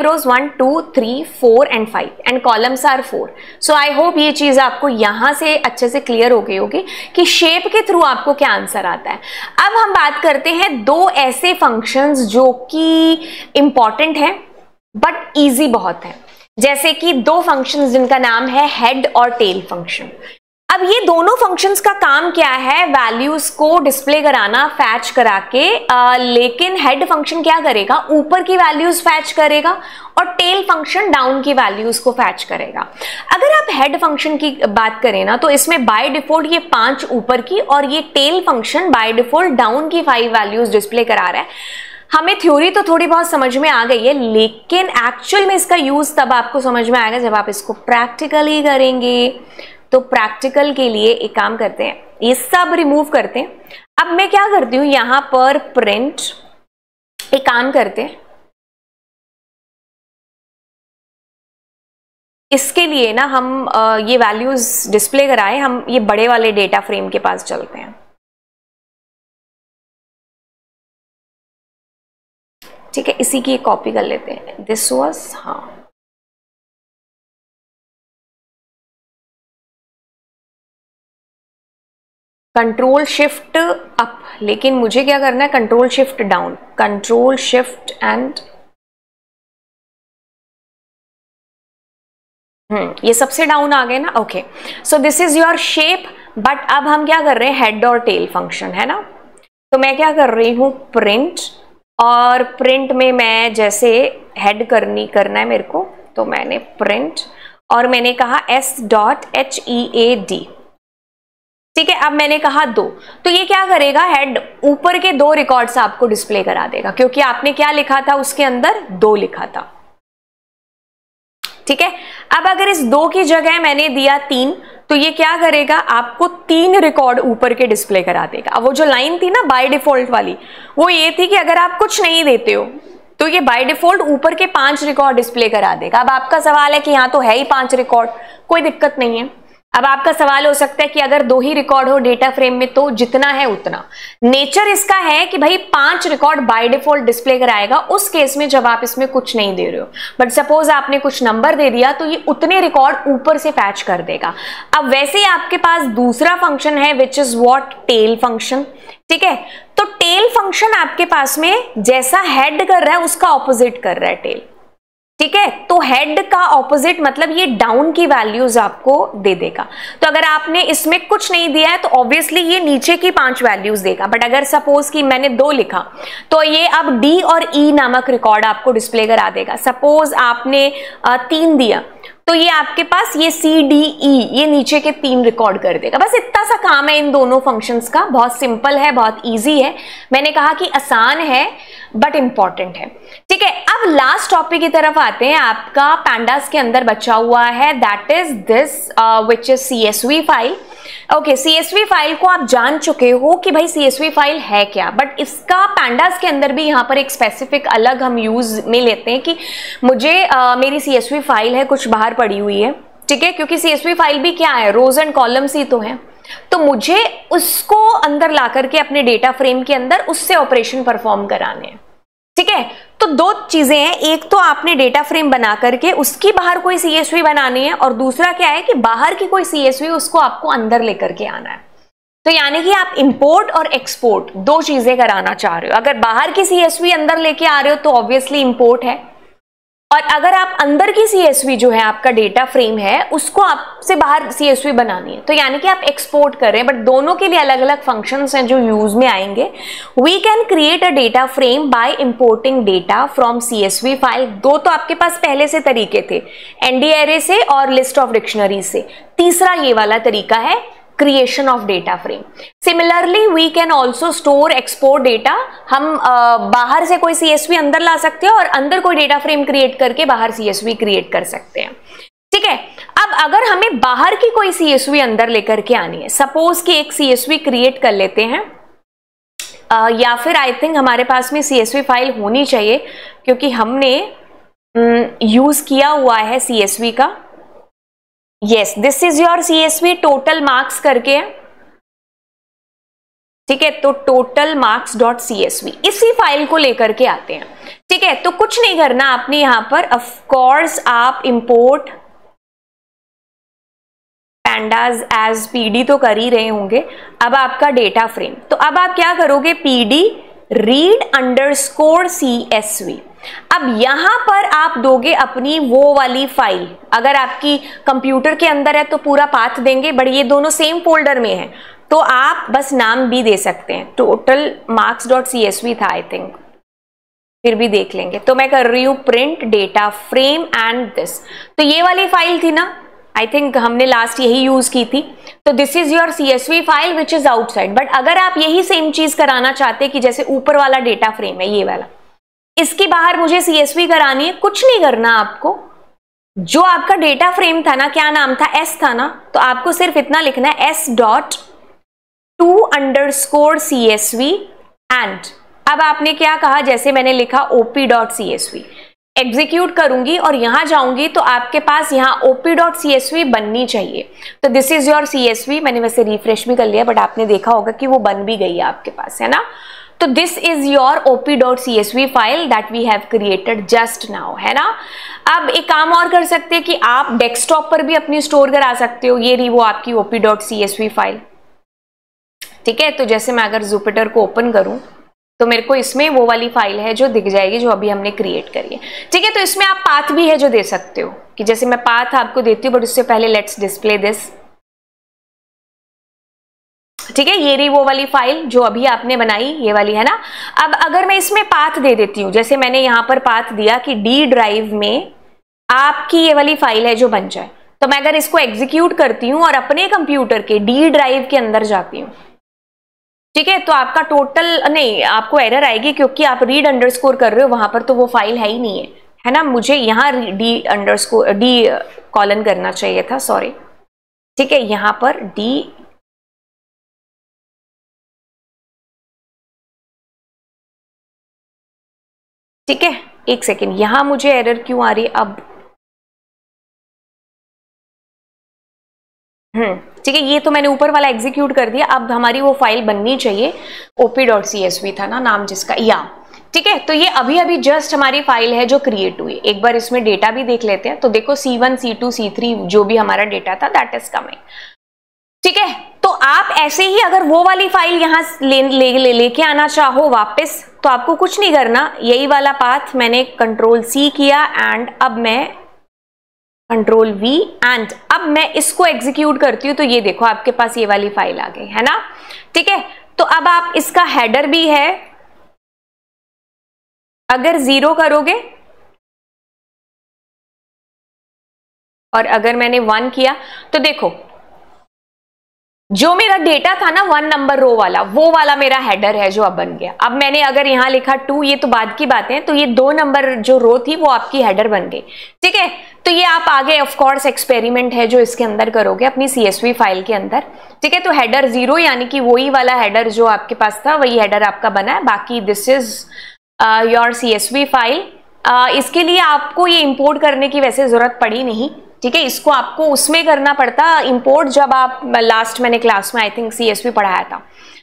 rows 1, 2, 3, 4 and 5 and columns are 4। So I hope ये चीज आपको यहां से अच्छे से क्लियर हो गई होगी कि शेप के थ्रू आपको क्या आंसर आता है। अब हम बात करते हैं 2 ऐसे फंक्शंस जो कि इंपॉर्टेंट हैं बट इजी बहुत है। जैसे कि 2 फंक्शंस जिनका नाम है हेड और टेल फंक्शन। अब ये दोनों फंक्शंस का काम क्या है, वैल्यूज को डिस्प्ले कराना फैच करा के, लेकिन हेड फंक्शन क्या करेगा, ऊपर की वैल्यूज फैच करेगा और टेल फंक्शन डाउन की वैल्यूज को फैच करेगा। अगर आप हेड फंक्शन की बात करें ना तो इसमें बाय डिफॉल्ट ये 5 ऊपर की और ये tail function by default down की 5 वैल्यूज डिस्प्ले करा रहा है। हमें थ्योरी तो थोड़ी बहुत समझ में आ गई है, लेकिन एक्चुअल में इसका यूज तब आपको समझ में आएगा जब आप इसको प्रैक्टिकली करेंगे। तो प्रैक्टिकल के लिए एक काम करते हैं, ये सब रिमूव करते हैं। अब मैं क्या करती हूं, यहां पर प्रिंट, एक काम करते हैं, इसके लिए ना हम ये वैल्यूज डिस्प्ले कराएं, हम ये बड़े वाले डेटा फ्रेम के पास चलते हैं, ठीक है। इसी की एक कॉपी कर लेते हैं। दिस वाज, हाँ, कंट्रोल शिफ्ट अप, लेकिन मुझे क्या करना है, control shift down, control shift and ये सबसे डाउन आ गए ना, okay. So this is your shape, but अब हम क्या कर रहे हैं, हेड और टेल फंक्शन है ना। तो मैं क्या कर रही हूं, प्रिंट, और प्रिंट में मैं जैसे हेड करना है मेरे को, तो मैंने प्रिंट और मैंने कहा s.head, ठीक है। अब मैंने कहा 2, तो ये क्या करेगा, हेड ऊपर के 2 रिकॉर्ड्स आपको डिस्प्ले करा देगा, क्योंकि आपने क्या लिखा था उसके अंदर, 2 लिखा था, ठीक है। अब अगर इस 2 की जगह मैंने दिया 3, तो ये क्या करेगा, आपको 3 रिकॉर्ड ऊपर के डिस्प्ले करा देगा। अब वो जो लाइन थी ना बाय डिफॉल्ट वाली, वो ये थी कि अगर आप कुछ नहीं देते हो तो ये बाय डिफॉल्ट ऊपर के 5 रिकॉर्ड डिस्प्ले करा देगा। अब आपका सवाल है कि यहाँ तो है ही 5 रिकॉर्ड, कोई दिक्कत नहीं है। अब आपका सवाल हो सकता है कि अगर 2 ही रिकॉर्ड हो डेटा फ्रेम में तो जितना है उतना। नेचर इसका है कि भाई 5 रिकॉर्ड बाय डिफॉल्ट डिस्प्ले कराएगा उस केस में जब आप इसमें कुछ नहीं दे रहे हो। बट सपोज आपने कुछ नंबर दे दिया तो ये उतने रिकॉर्ड ऊपर से फैच कर देगा। अब वैसे ही आपके पास दूसरा फंक्शन है which is what, tail function, ठीक है। तो टेल फंक्शन आपके पास में जैसा हेड कर रहा है उसका ऑपोजिट कर रहा है टेल, ठीक है। तो हेड का ऑपोजिट मतलब ये डाउन की वैल्यूज आपको दे देगा। तो अगर आपने इसमें कुछ नहीं दिया है तो ऑब्वियसली ये नीचे की 5 वैल्यूज देगा। बट अगर सपोज कि मैंने 2 लिखा तो ये अब डी और ई नामक रिकॉर्ड आपको डिस्प्ले करा देगा। सपोज आपने 3 दिया तो ये आपके पास ये सी डी ई ये नीचे के 3 रिकॉर्ड कर देगा। बस इतना सा काम है इन दोनों फंक्शंस का, बहुत सिंपल है, बहुत इजी है। मैंने कहा कि आसान है बट इंपॉर्टेंट है, ठीक है। अब लास्ट टॉपिक की तरफ आते हैं, आपका पैंडास के अंदर बचा हुआ है, that is this which is CSV file. Okay, CSV file को आप जान चुके हो कि भाई CSV फाइल है क्या, बट इसका पैंडास के अंदर भी यहाँ पर एक स्पेसिफिक अलग हम यूज में लेते हैं कि मुझे मेरी CSV फाइल है कुछ बाहर पड़ी हुई है, ठीक है, क्योंकि CSV फाइल भी क्या है, रोज एंड कॉलम्स ही तो है। तो मुझे उसको अंदर ला करके अपने डेटा फ्रेम के अंदर उससे ऑपरेशन परफॉर्म कराने हैं, ठीक है। तो 2 चीजें हैं, एक तो आपने डेटा फ्रेम बना करके उसकी बाहर कोई CSV बनानी है, और दूसरा क्या है कि बाहर की कोई CSV उसको आपको अंदर लेकर के आना है। तो यानी कि आप इंपोर्ट और एक्सपोर्ट 2 चीजें कराना चाह रहे हो। अगर बाहर की CSV अंदर लेके आ रहे हो तो ऑब्वियसली इंपोर्ट है, और अगर आप अंदर की CSV जो है आपका डेटा फ्रेम है उसको आपसे बाहर CSV बनानी है तो यानी कि आप एक्सपोर्ट कर रहे हैं। बट दोनों के लिए अलग अलग फंक्शंस हैं जो यूज में आएंगे। We can create a data frame by importing data from CSV file. 2 तो आपके पास पहले से तरीके थे, ND array से और लिस्ट ऑफ डिक्शनरी से। तीसरा ये वाला तरीका है creation of data frame. Similarly we can also store export data. हम बाहर से कोई CSV अंदर ला सकते हैं और अंदर कोई डेटा फ्रेम क्रिएट करके बाहर CSV क्रिएट कर सकते हैं, ठीक है। अब अगर हमें बाहर की कोई CSV अंदर लेकर के आनी है, सपोज कि एक CSV क्रिएट कर लेते हैं, या फिर आई थिंक हमारे पास में CSV फाइल होनी चाहिए क्योंकि हमने यूज किया हुआ है CSV का। Yes, this is your CSV total marks करके, ठीक है। तो टोटल मार्क्स डॉट CSV इसी फाइल को लेकर के आते हैं, ठीक है। तो कुछ नहीं करना आपने यहां पर, ऑफ कोर्स आप इंपोर्ट पैंडास एज PD तो कर ही रहे होंगे। अब आपका डेटा फ्रेम, तो अब आप क्या करोगे, PD read_CSV। अब यहां पर आप दोगे अपनी वो वाली फाइल। अगर आपकी कंप्यूटर के अंदर है तो पूरा पाथ देंगे, बट ये दोनों सेम फोल्डर में है तो आप बस नाम भी दे सकते हैं। टोटल मार्क्स डॉट CSV था आई थिंक, फिर भी देख लेंगे। तो मैं कर रही हूं print data frame and this. तो ये वाली फाइल थी ना, आई थिंक हमने लास्ट यही यूज की थी। तो this is your CSV file which is outside. But अगर आप यही सेम चीज कराना चाहते कि जैसे ऊपर वाला डेटा फ्रेम है ये वाला, इसकी बाहर मुझे CSV करानी है, कुछ नहीं करना आपको। जो आपका डेटा फ्रेम था ना, क्या नाम था, S था ना, तो आपको सिर्फ इतना लिखना है S.to_CSV एंड अब आपने क्या कहा, जैसे मैंने लिखा OP.CSV। एग्जीक्यूट करूंगी और यहां जाऊंगी तो आपके पास यहां OP.CSV बननी चाहिए। तो दिस इज योर CSV। मैंने वैसे रिफ्रेश भी कर लिया बट आपने देखा होगा कि वो बन भी गई है आपके पास, है ना। तो this is your OP.CSV file that we have created just now, है ना। अब एक काम और कर सकते हैं कि आप डेस्कटॉप पर भी अपनी स्टोर करा सकते हो। ये रही वो आपकी OP.CSV फाइल, ठीक है। तो जैसे मैं अगर जुपिटर को ओपन करूं तो मेरे को इसमें वो वाली फाइल है जो दिख जाएगी जो अभी हमने क्रिएट करी है। ठीक है, तो इसमें आप पाथ भी है जो दे सकते हो, कि जैसे मैं पाथ आपको देती हूँ, बट उससे पहले लेट्स डिस्प्ले दिस। ठीक है, ये रही वो वाली फाइल जो अभी आपने बनाई, ये वाली है ना। अब अगर मैं इसमें पाथ दे देती हूँ, जैसे मैंने यहां पर पाथ दिया कि डी ड्राइव में आपकी ये वाली फाइल है जो बन जाए, तो मैं अगर इसको एग्जीक्यूट करती हूँ और अपने कंप्यूटर के डी ड्राइव के अंदर जाती हूँ, ठीक है, तो आपका टोटल नहीं, आपको एरर आएगी क्योंकि आप रीड अंडरस्कोर कर रहे हो, वहां पर तो वो फाइल है ही नहीं है ना। मुझे यहाँ डी अंडरस्कोर डी कॉलन करना चाहिए था, सॉरी। ठीक है, यहां पर डी, ठीक है, एक सेकेंड, यहां मुझे एरर क्यों आ रही है अब। ठीक है, ये तो मैंने ऊपर वाला एग्जीक्यूट कर दिया। अब हमारी वो फाइल बननी चाहिए, op.csv था ना नाम जिसका, या ठीक है। तो ये अभी अभी जस्ट हमारी फाइल है जो क्रिएट हुई। एक बार इसमें डेटा भी देख लेते हैं। तो देखो C1 C2 C3 जो भी हमारा डेटा था दैट इज कमिंग। ठीक है, तो आप ऐसे ही अगर वो वाली फाइल यहां लेके आना चाहो वापस, तो आपको कुछ नहीं करना, यही वाला पाथ मैंने Ctrl+C किया एंड अब मैं Ctrl+V एंड अब मैं इसको एग्जीक्यूट करती हूँ। तो ये देखो आपके पास ये वाली फाइल आ गई है ना। ठीक है, तो अब आप इसका हेडर भी है, अगर 0 करोगे और अगर मैंने 1 किया तो देखो जो मेरा डेटा था ना 1 नंबर रो वाला, वो वाला मेरा हेडर है जो अब बन गया। अब मैंने अगर यहां लिखा 2, ये तो बाद की बातें हैं, तो ये 2 नंबर जो रो थी वो आपकी हेडर बन गई। ठीक है, तो ये आप आगे ऑफ कोर्स एक्सपेरिमेंट है जो इसके अंदर करोगे अपनी CSV फाइल के अंदर। ठीक है, तो हेडर 0 यानी कि वही वाला हेडर जो आपके पास था वही हेडर आपका बना है। बाकी this is your CSV file. इसके लिए आपको ये इंपोर्ट करने की वैसे जरूरत पड़ी नहीं। ठीक है, इसको आपको उसमें करना पड़ता इंपोर्ट जब आप लास्ट मैंने क्लास में आई थिंक CSV पढ़ाया था,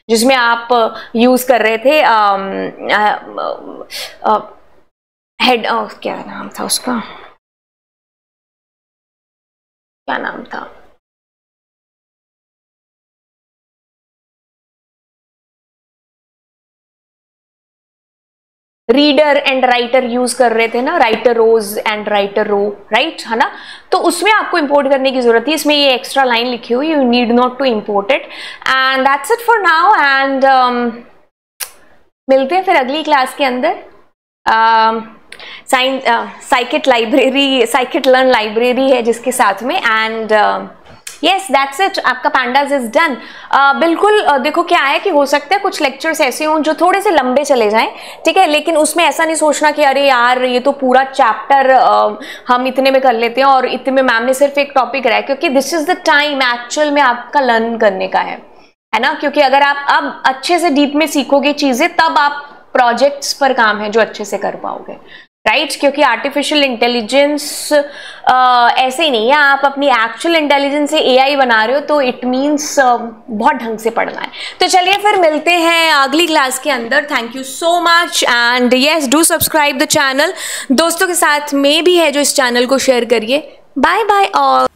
जिसमें आप यूज कर रहे थे हेड, क्या नाम था उसका, क्या नाम था, रीडर एंड राइटर यूज कर रहे थे ना, writer rows and writer row, right है ना। तो उसमें आपको इंपोर्ट करने की जरूरत है। इसमें ये एक्स्ट्रा लाइन लिखी हुई, you need not to import it and that's it for now. And मिलते हैं फिर अगली क्लास के अंदर। Scikit library, scikit learn library है जिसके साथ में, एंड यस दैट्स इट, आपका पैंडाज इज डन। बिल्कुल देखो क्या है कि हो सकता है कुछ लेक्चर्स ऐसे हों जो थोड़े से लंबे चले जाएं, ठीक है, लेकिन उसमें ऐसा नहीं सोचना कि अरे यार ये तो पूरा चैप्टर हम इतने में कर लेते हैं और इतने में मैम ने सिर्फ एक टॉपिक रहा है, क्योंकि this is the time actual में आपका लर्न करने का है ना। क्योंकि अगर आप अब अच्छे से डीप में सीखोगे चीजें, तब आप प्रोजेक्ट्स पर काम है जो अच्छे से कर पाओगे, राइट। क्योंकि आर्टिफिशियल इंटेलिजेंस ऐसे ही नहीं है, आप अपनी एक्चुअल इंटेलिजेंस से AI बना रहे हो, तो इट मीन्स बहुत ढंग से पढ़ना है। तो चलिए फिर मिलते हैं अगली क्लास के अंदर। Thank you so much and yes do subscribe the channel. दोस्तों के साथ में भी है जो इस चैनल को शेयर करिए। Bye bye all.